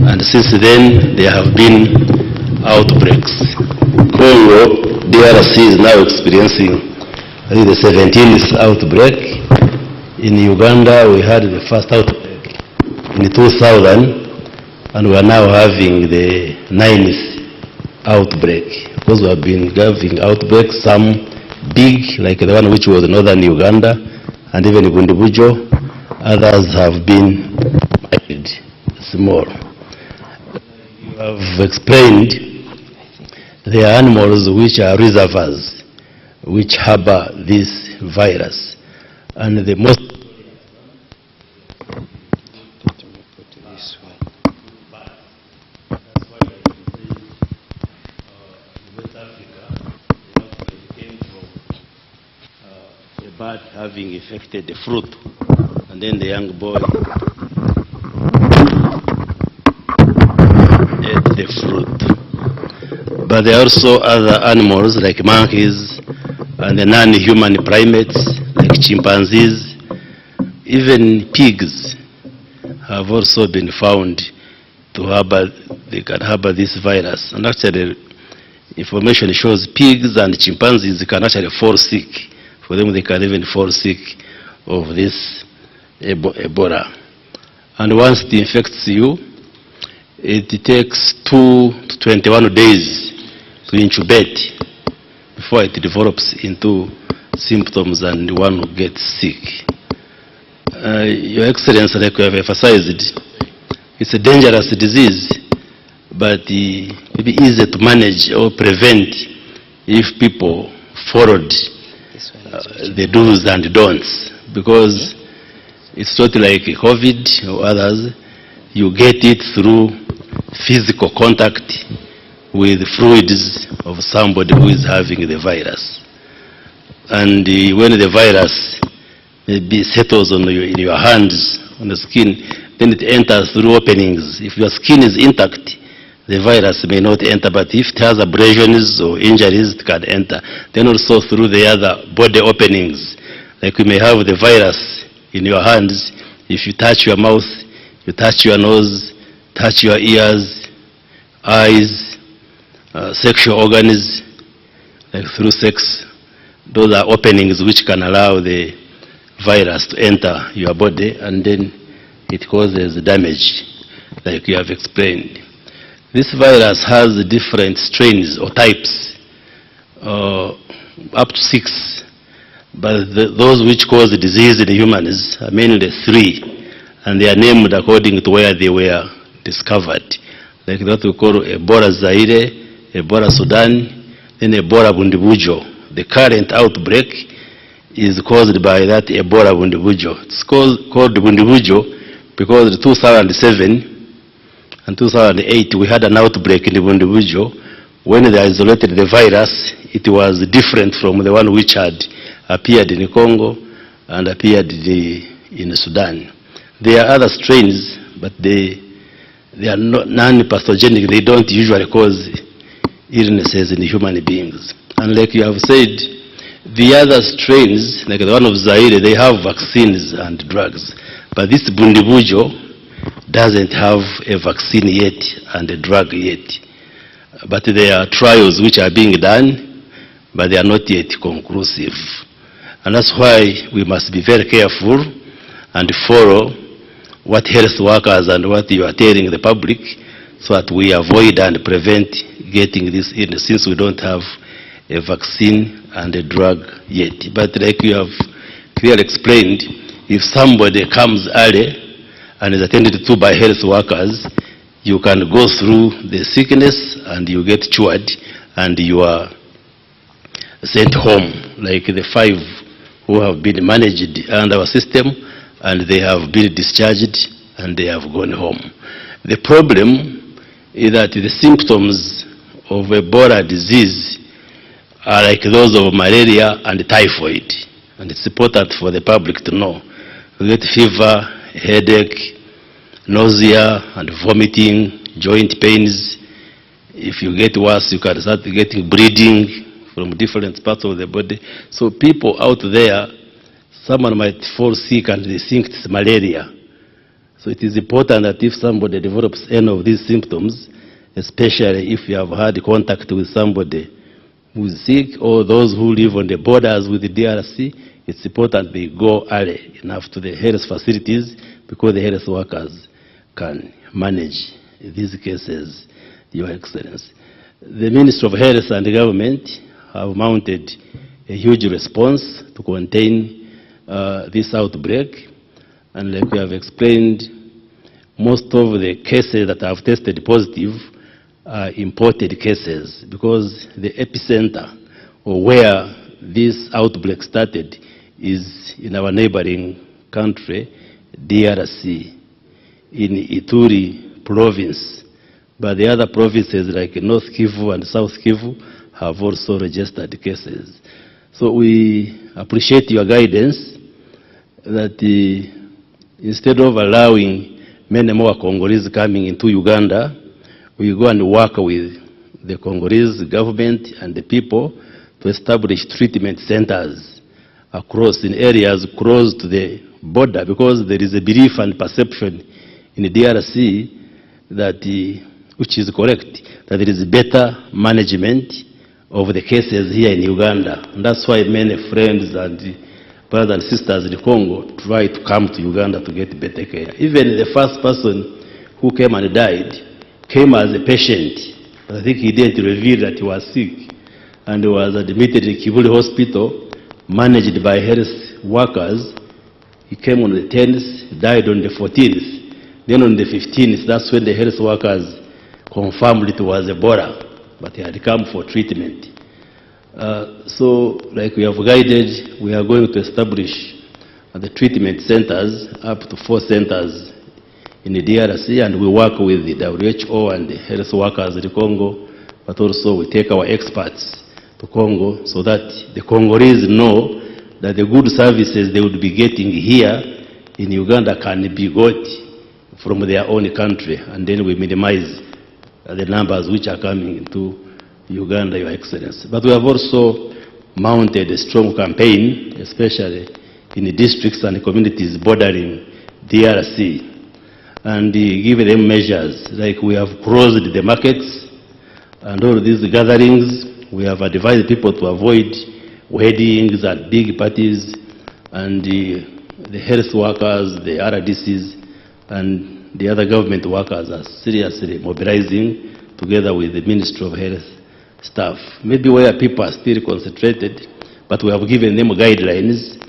and since then there have been outbreaks. Congo, DRC is now experiencing the 17th outbreak. In Uganda we had the first outbreak in 2000, and we are now having the 9th outbreak, because we have been having outbreaks, some big like the one which was in northern Uganda and even Bundibujo. Others have been small. You have explained there are animals which are reservoirs which harbor this virus, and the most having affected the fruit, and then the young boy ate the fruit. But there are also other animals like monkeys and the non-human primates like chimpanzees. Even pigs have also been found to harbor, they can harbor this virus. And actually, information shows pigs and chimpanzees can actually fall sick. For them, they can even fall sick of this Ebola. And once it infects you, it takes 2 to 21 days to incubate before it develops into symptoms and one who gets sick. Your Excellency, like you have emphasized, it's a dangerous disease, but maybe easy to manage or prevent if people followed the do's and don'ts, because it's not like COVID or others. You get it through physical contact with fluids of somebody who is having the virus. And when the virus maybe settles on in your hands, on the skin, then it enters through openings. If your skin is intact, the virus may not enter, but if it has abrasions or injuries, it can enter. Then also through the other body openings, like you may have the virus in your hands. If you touch your mouth, you touch your nose, touch your ears, eyes, sexual organs, like through sex, those are openings which can allow the virus to enter your body, and then it causes damage, like you have explained. This virus has different strains or types, up to 6, but those which cause the disease in humans are mainly 3, and they are named according to where they were discovered. Like what we call Ebola Zaire, Ebola Sudan, then Ebola Bundibujo. The current outbreak is caused by that Ebola Bundibujo. It's called Bundibujo because in 2007 and 2008 we had an outbreak in Bundibujo. When they isolated the virus, it was different from the one which had appeared in Congo and appeared in Sudan. There are other strains, but they are not non-pathogenic. They don't usually cause illnesses in human beings. And like you have said, the other strains, like the one of Zaire, they have vaccines and drugs. But this Bundibujo doesn't have a vaccine yet and a drug yet. But there are trials which are being done, but they are not yet conclusive. And that's why we must be very careful and follow what health workers and what you are telling the public, so that we avoid and prevent getting this illness, since we don't have a vaccine and a drug yet. But like you have clearly explained, if somebody comes early and is attended to by health workers, you can go through the sickness and you get cured and you are sent home, like the 5 who have been managed under our system, and they have been discharged and they have gone home. The problem is that the symptoms of Ebola disease are like those of malaria and typhoid, and it's important for the public to know. You get fever, headache, nausea and vomiting, joint pains. If you get worse, you can start getting bleeding from different parts of the body. So people out there, someone might fall sick and they think it's malaria. So it is important that if somebody develops any of these symptoms, especially if you have had contact with somebody who is sick or those who live on the borders with the DRC, it's important they go early enough to the health facilities, because the health workers can manage these cases, Your Excellency. The Ministry of Health and the government have mounted a huge response to contain this outbreak, and like we have explained, most of the cases that have tested positive are imported cases, because the epicenter, or where this outbreak started, is in our neighboring country, DRC, in Ituri province. But the other provinces like North Kivu and South Kivu have also registered cases. So we appreciate your guidance that instead of allowing many more Congolese coming into Uganda, we go and work with the Congolese government and the people to establish treatment centers across in areas close to the border, because there is a belief and perception in the DRC that, which is correct, that there is better management of the cases here in Uganda. And that's why many friends and brothers and sisters in Congo try to come to Uganda to get better care. Even the first person who came and died came as a patient. I think he didn't reveal that he was sick, and was admitted in Kivuli Hospital, managed by health workers. He came on the 10th, died on the 14th. Then on the 15th, that's when the health workers confirmed it was Ebola, but he had come for treatment. So, like we have guided, we are going to establish the treatment centers, up to 4 centers in the DRC, and we work with the WHO and the health workers in Congo, but also we take our experts to Congo so that the Congolese know that the good services they would be getting here in Uganda can be got from their own country, and then we minimize the numbers which are coming into Uganda, Your Excellency. But we have also mounted a strong campaign, especially in the districts and communities bordering DRC, and give them measures like we have closed the markets and all these gatherings. We have advised people to avoid weddings and big parties, and the health workers, the RDCs, and the other government workers are seriously mobilizing together with the Ministry of Health staff. Maybe where people are still concentrated, but we have given them guidelines,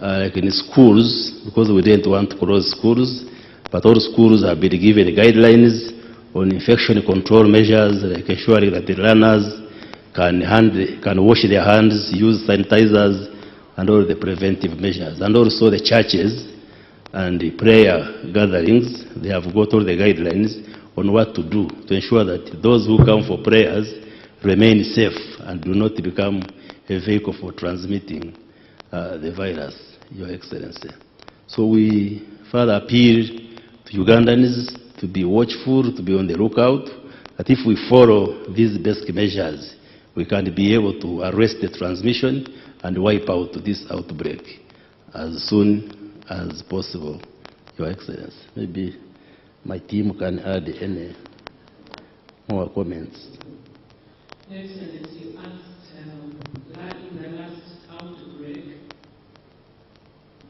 like in schools, because we didn't want to close schools, but all schools have been given guidelines on infection control measures, like ensuring that the learners can wash their hands, use sanitizers, and all the preventive measures. And also the churches and the prayer gatherings, they have got all the guidelines on what to do to ensure that those who come for prayers remain safe and do not become a vehicle for transmitting the virus, Your Excellency. So we further appeal to Ugandans to be watchful, to be on the lookout, that if we follow these basic measures, we can be able to arrest the transmission and wipe out this outbreak as soon as possible, Your Excellency. Maybe my team can add any more comments. Your Excellency, you asked in the last outbreak,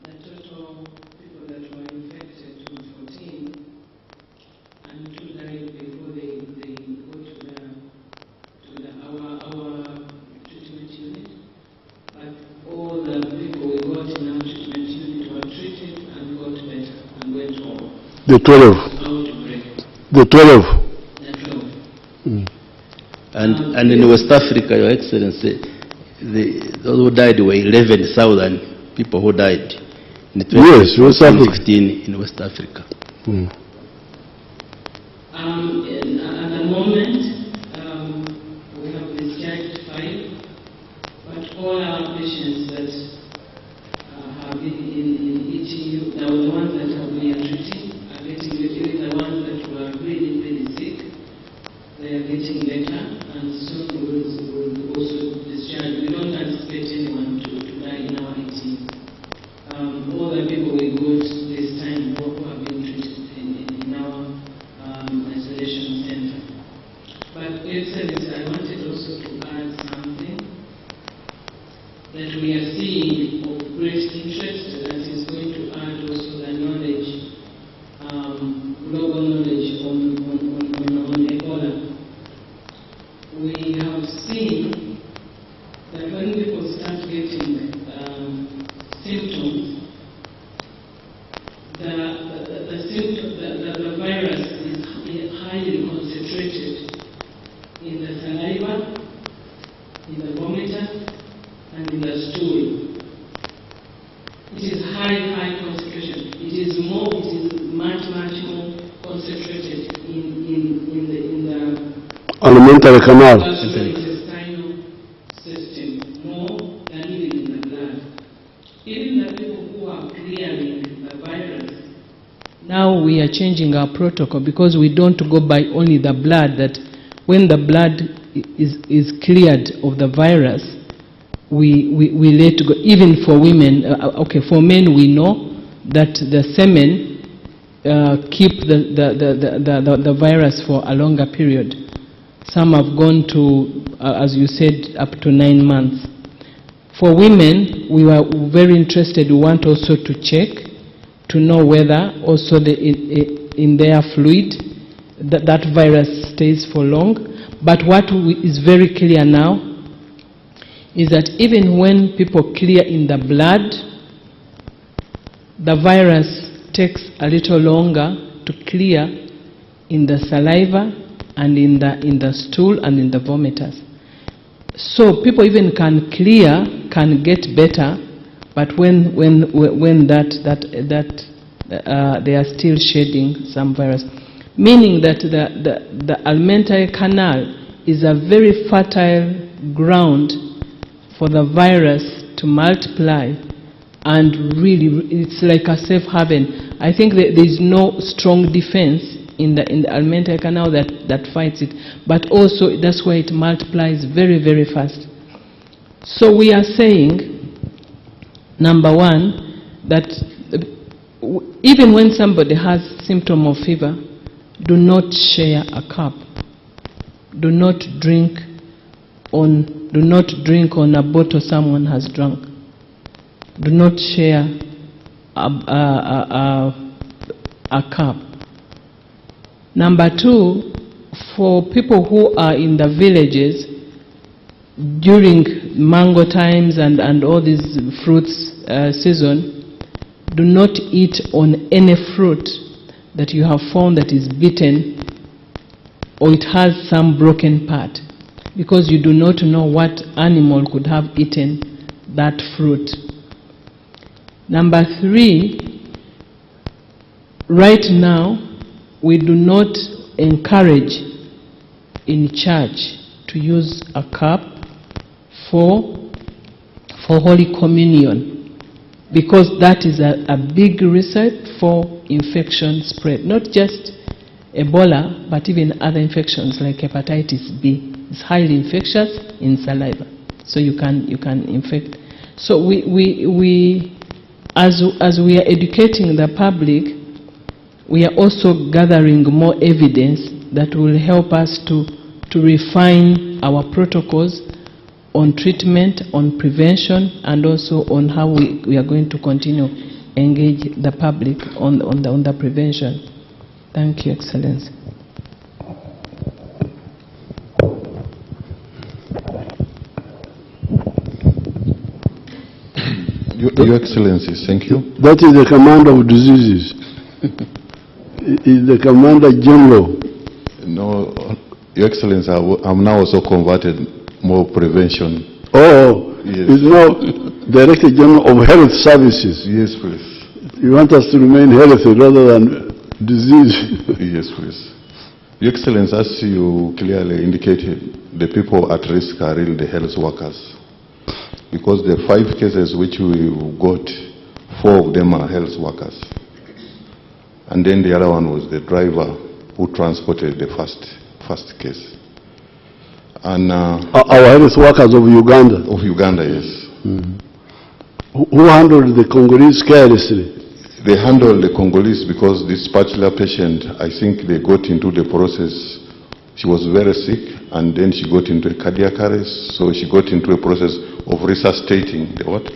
the total people that were infected were 14, and 2 died before they go to our treatment unit. But all the people we got in our treatment unit were treated and got better and went home. The 12. Outbreak. The 12. The 12. Mm. And in West Africa, Your Excellency, those who died were 11,000 people who died in 2015 in West Africa. Mm. At the moment, we have discharged 5, but all our patients that have been in ETU, the ones that have been treated, are getting better. The ones that were really, really sick, they are getting better, and soon we will also discharge. We don't anticipate anyone to die in our ETU. All the people we got this time who have been treated in our isolation center. But Excellency, I wanted also to add something that we are seeing of great interest that is going to add also the knowledge, global knowledge on Ebola. We have seen that when people start getting symptoms, the virus is highly concentrated in the saliva, in the vomitus, and in the stool. It is high concentration. It is much more concentrated in the alimentary canal. Intestinal system, more than even in the blood. Even the people who are clearing the virus, now we are changing our protocol because we don't go by only the blood, that when the blood is cleared of the virus, we let go. Even for women, for men we know that the semen keep the virus for a longer period. Some have gone to, as you said, up to 9 months. For women, we were very interested. We want also to check to know whether also in their fluid that virus stays for long. But what is very clear now is that even when people clear in the blood, the virus takes a little longer to clear in the saliva and in the stool and in the vomitus. So people even can clear, can get better, but when they are still shedding some virus, meaning that the alimentary canal is a very fertile ground for the virus to multiply and really it's like a safe haven. I think that there is no strong defense in the alimentary canal that fights it, but also that's why it multiplies very, very fast. So we are saying, number one, that even when somebody has symptom of fever, do not share a cup. Do not drink on a bottle someone has drunk. Do not share a cup. Number two, for people who are in the villages during mango times and all these fruits season, do not eat on any fruit that you have found that is bitten or it has some broken part, because you do not know what animal could have eaten that fruit. Number three, right now we do not encourage in church to use a cup for Holy Communion, because that is a big recipe for infection spread, not just Ebola, but even other infections like hepatitis B. It's highly infectious in saliva, so you can infect. So as we are educating the public, we are also gathering more evidence that will help us to refine our protocols on treatment, on prevention, and also on how we are going to continue engage the public on the prevention. Thank you, Excellency. Your Excellency, thank you. That is the command of diseases. Is the Commander General. No, Your Excellency, I'm now also converted more prevention. Oh, yes. It's now Director General of Health Services. Yes, please. You want us to remain healthy rather than disease. Yes, please. Your Excellency, as you clearly indicated, the people at risk are really the health workers. Because the 5 cases which we got, 4 of them are health workers. And then the other one was the driver who transported the first case. And our health workers of Uganda. Of Uganda, yes. Mm-hmm. Who handled the Congolese carelessly? They handled the Congolese because this particular patient, I think they got into the process. She was very sick, and then she got into a cardiac arrest, so she got into a process of resuscitating the what?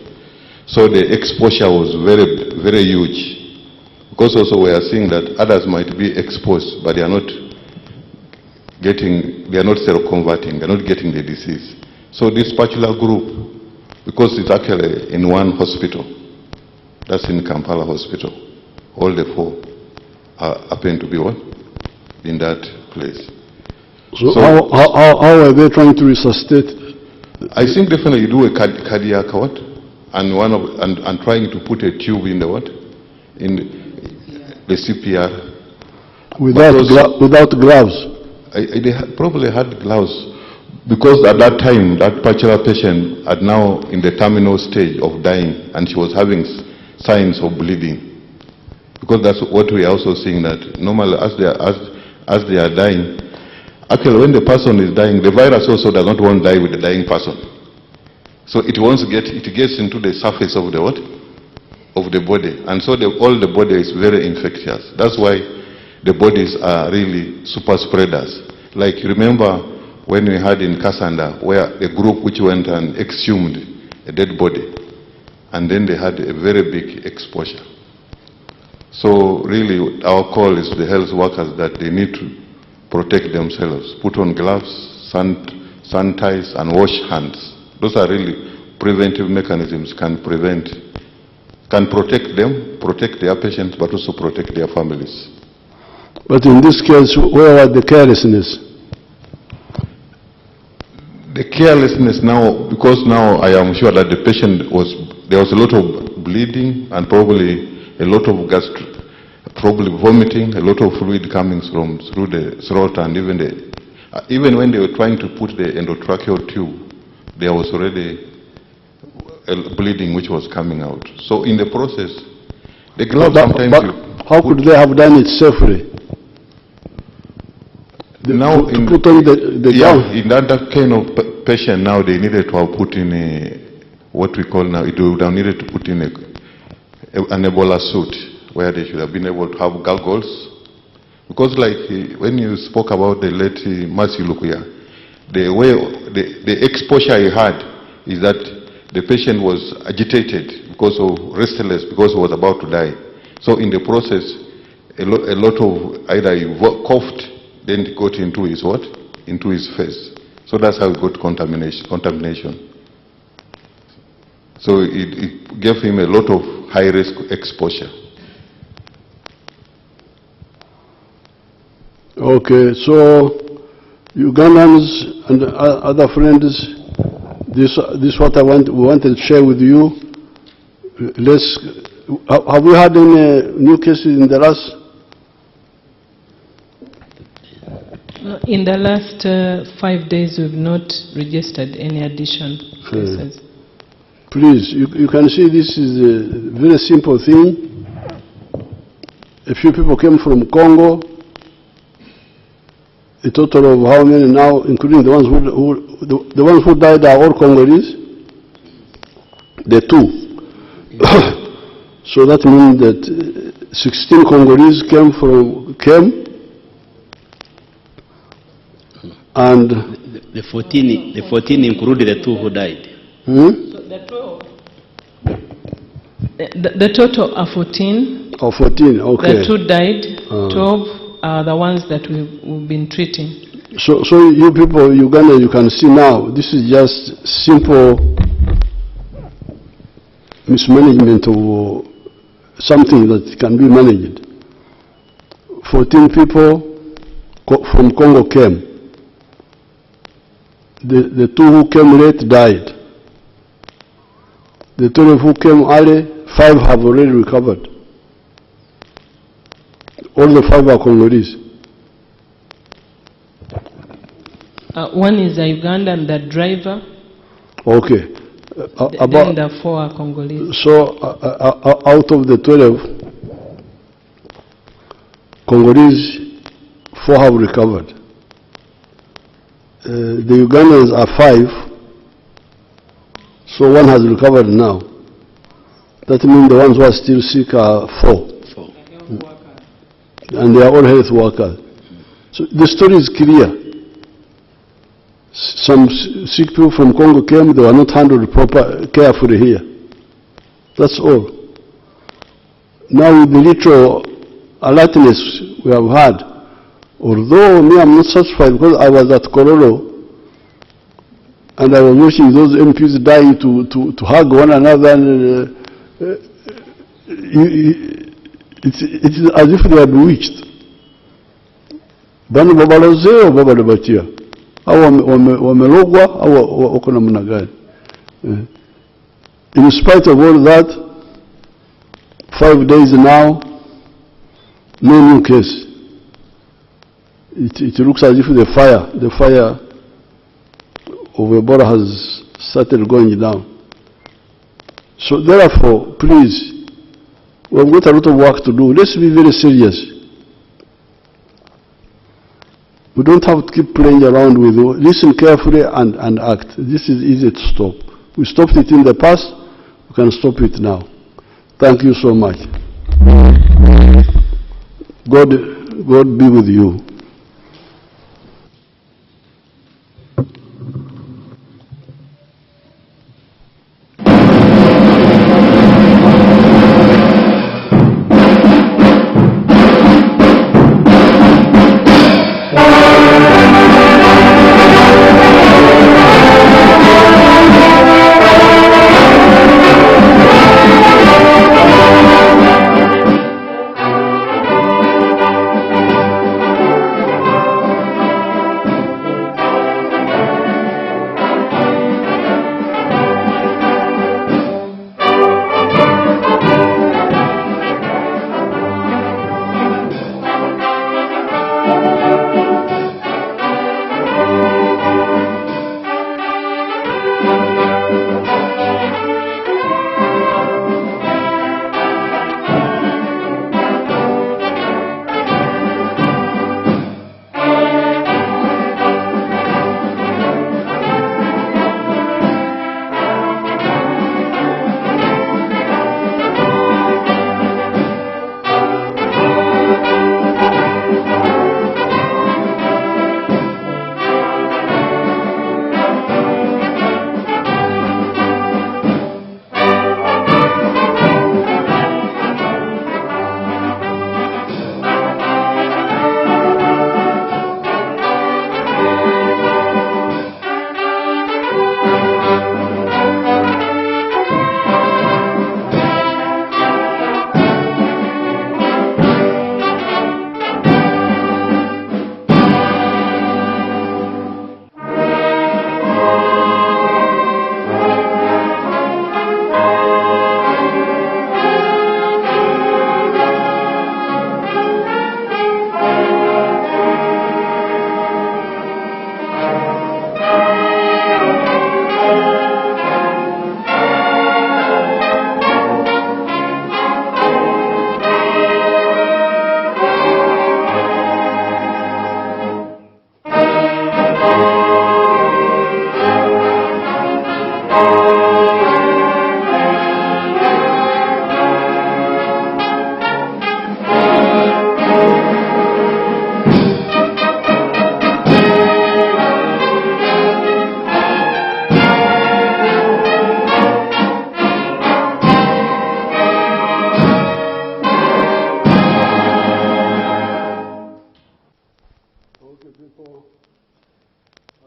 So the exposure was very, very huge. Because also we are seeing that others might be exposed, but they are not seroconverting, they are not getting the disease. So this particular group, because it's actually in one hospital, that's in Kampala Hospital, all the 4 happen to be what? In that place. So how are they trying to resuscitate? I think definitely you do a cardiac what? And trying to put a tube in the what? In the CPR. Without gloves? They probably had gloves, because at that time, that particular patient had now in the terminal stage of dying, and she was having signs of bleeding. Because that's what we are also seeing, that normally as they are dying, actually when the person is dying, the virus also does not want to die with the dying person. So it gets into the surface of the what? Of the body. And so all the body is very infectious. That's why the bodies are really super spreaders. Like remember when we had in Kasanda, where a group which went and exhumed a dead body, and then they had a very big exposure. So really our call is to the health workers that they need to protect themselves, put on gloves, sanitize and wash hands. Those are really preventive mechanisms, can protect them, protect their patients, but also protect their families. But in this case, where was the carelessness? The carelessness now, because now I am sure that the patient there was a lot of bleeding and probably a lot of probably vomiting, a lot of fluid coming through the throat, and even when they were trying to put the endotracheal tube, there was already bleeding which was coming out. So in the process, the glove sometimes how could they have done it safely? Now to put on the glove? In that kind of patient now, they needed to have put in what we call now, it would have needed to put in an Ebola suit where they should have been able to have gargles. Because like when you spoke about the late Mercy Lukuya, the way the exposure he had is that the patient was agitated because of restless, because he was about to die. So in the process, a lot of either he coughed, then it got into his what? Into his face. So that's how he got contamination. So it gave him a lot of high-risk exposure. Okay, so Ugandans and other friends, this is what we wanted to share with you. Have we had any new cases in the last? In the last 5 days, we've not registered any additional cases. Please, you can see this is a very simple thing. A few people came from Congo. A total of how many now, including the ones who died are all Congolese? The two. So that means that 16 Congolese came and the 14 included the two who died. The total are 14. Oh, 14, okay. The two died, 12 are the ones that we've been treating. So you people, Uganda, you can see now, this is just simple mismanagement of something that can be managed. 14 people from Congo came. The two who came late died. The 12 who came early, 5 have already recovered. All the 5 are Congolese. One is a Ugandan, the driver. Okay. Then the 4 are Congolese. So out of the 12, Congolese, 4 have recovered. The Ugandans are 5, so 1 has recovered now. That means the ones who are still sick are 4. And they are all health workers. So the story is clear. Some sick people from Congo came, they were not handled carefully here. That's all. Now with the little alertness we have had, although me I'm not satisfied because I was at Kororo and I was watching those MPs dying to hug one another and it is as if they are bewitched. Bano babalozeo babalabatia. Wamelogwa au wako namna gani? In spite of all that, 5 days now, no new case. It looks as if the fire of Ebola has started going down. So therefore, please, we've got a lot of work to do. Let's be very serious. We don't have to keep playing around with it. Listen carefully and act. This is easy to stop. We stopped it in the past, we can stop it now. Thank you so much. God be with you.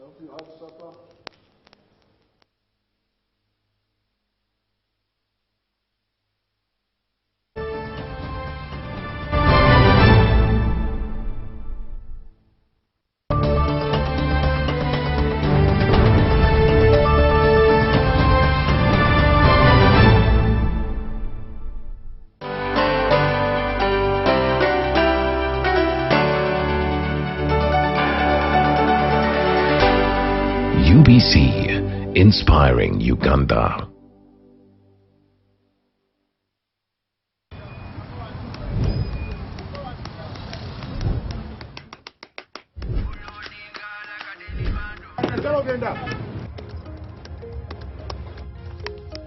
hope you had supper. UBC, inspiring Uganda.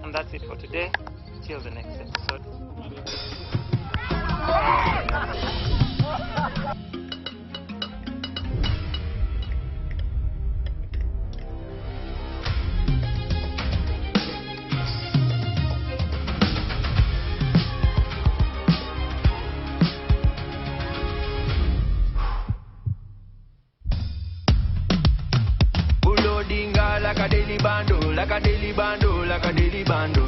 And that's it for today. Till the next episode. Like a daily bando, like a daily bando, like a daily bando.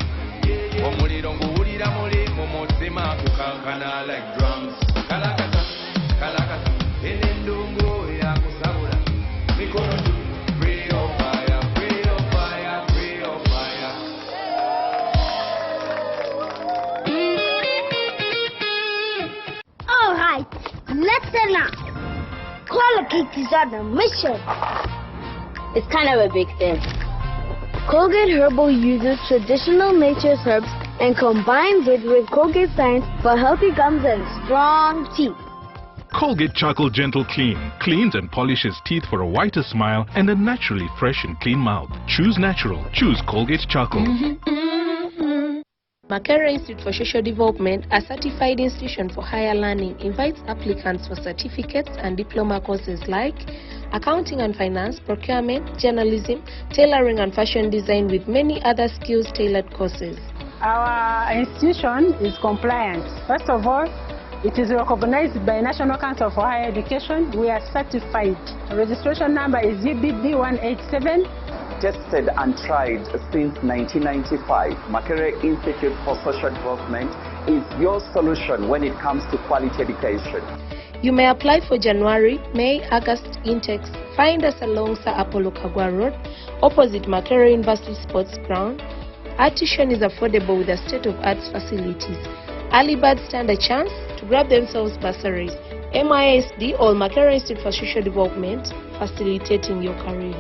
Omuliro nguwulira muli mumutima kukankana like drums. Kalakata, kalakata, enendungu ya kusabula. Mikono juu, free of fire, free of fire, free of fire. All right, listen up. Colgate is on a mission. It's kind of a big thing. Colgate Herbal uses traditional nature's herbs and combines it with Colgate science for healthy gums and strong teeth. Colgate Charcoal Gentle Clean cleans and polishes teeth for a whiter smile and a naturally fresh and clean mouth. Choose natural. Choose Colgate Charcoal. Makerere Institute for Social Development, a certified institution for higher learning, invites applicants for certificates and diploma courses like accounting and finance, procurement, journalism, tailoring and fashion design, with many other skills-tailored courses. Our institution is compliant. First of all, it is recognized by National Council for Higher Education. We are certified. The registration number is UBD 187. Tested and tried since 1995, Makerere Institute for Social Development is your solution when it comes to quality education. You may apply for January, May, August intakes. Find us along Sir Apollo Kagwa Road, opposite Makerere University Sports Ground. Our tuition is affordable with a state-of-art facilities. Early birds stand a chance to grab themselves bursaries. MISD or Makerere Institute for Social Development, facilitating your career.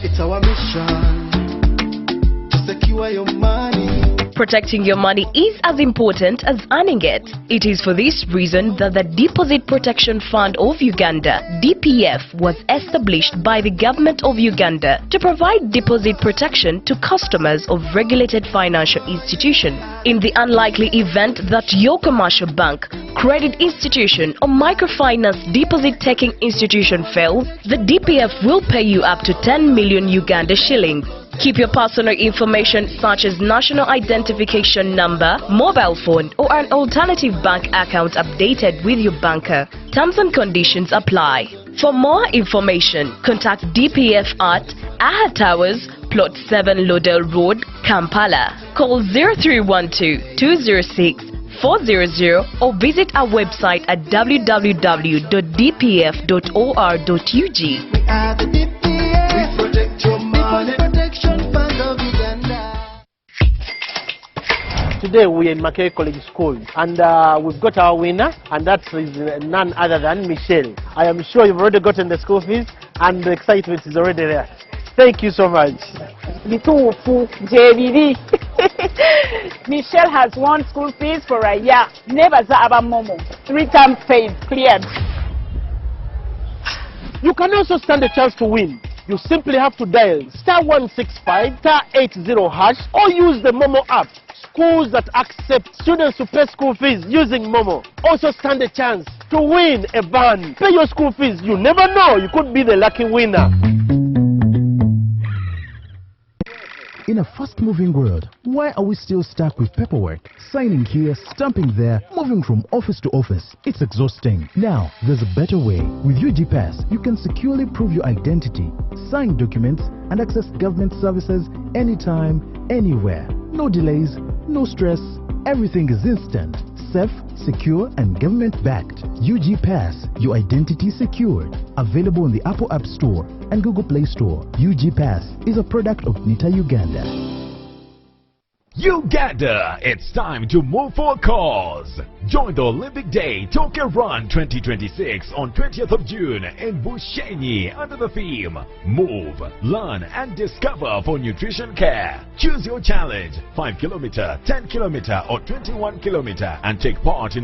It's our mission to secure your money. Protecting your money is as important as earning it. It is for this reason that the Deposit Protection Fund of Uganda, DPF, was established by the government of Uganda to provide deposit protection to customers of regulated financial institutions. In the unlikely event that your commercial bank, credit institution or microfinance deposit-taking institution fails, the DPF will pay you up to 10 million Uganda shillings. Keep your personal information such as national identification number, mobile phone or an alternative bank account updated with your banker. Terms and conditions apply. For more information, contact DPF at Aha Towers, Plot 7 Lodell Road, Kampala. Call 0312 206 400 or visit our website at www.dpf.or.ug. We are the DPF. We protect your money. Protection Fund of Uganda. Today we are in Makerere College School and we've got our winner, and that is none other than Michelle. I am sure you've already gotten the school fees and the excitement is already there. Thank you so much. Michelle has won school fees for a year. Never Zaba Momo. 3 times paid, cleared. You can also stand a chance to win. You simply have to dial *165 *80# or use the Momo app. Schools that accept students to pay school fees using Momo also stand a chance to win a van. Pay your school fees. You never know, you could be the lucky winner. In a fast-moving world, why are we still stuck with paperwork? Signing here, stamping there, moving from office to office. It's exhausting. Now, there's a better way. With UG Pass, you can securely prove your identity, sign documents, and access government services anytime, anywhere. No delays, no stress. Everything is instant, safe, secure, and government-backed. UG Pass, your identity secured. Available on the Apple App Store and Google Play Store. UG Pass is a product of NITA Uganda. Uganda, it's time to move for a cause. Join the Olympic Day Tokyo Run 2026 on 20th of June in Bushenyi under the theme Move, Learn and Discover for Nutrition Care. Choose your challenge, 5 km, 10 km or 21 km, and take part in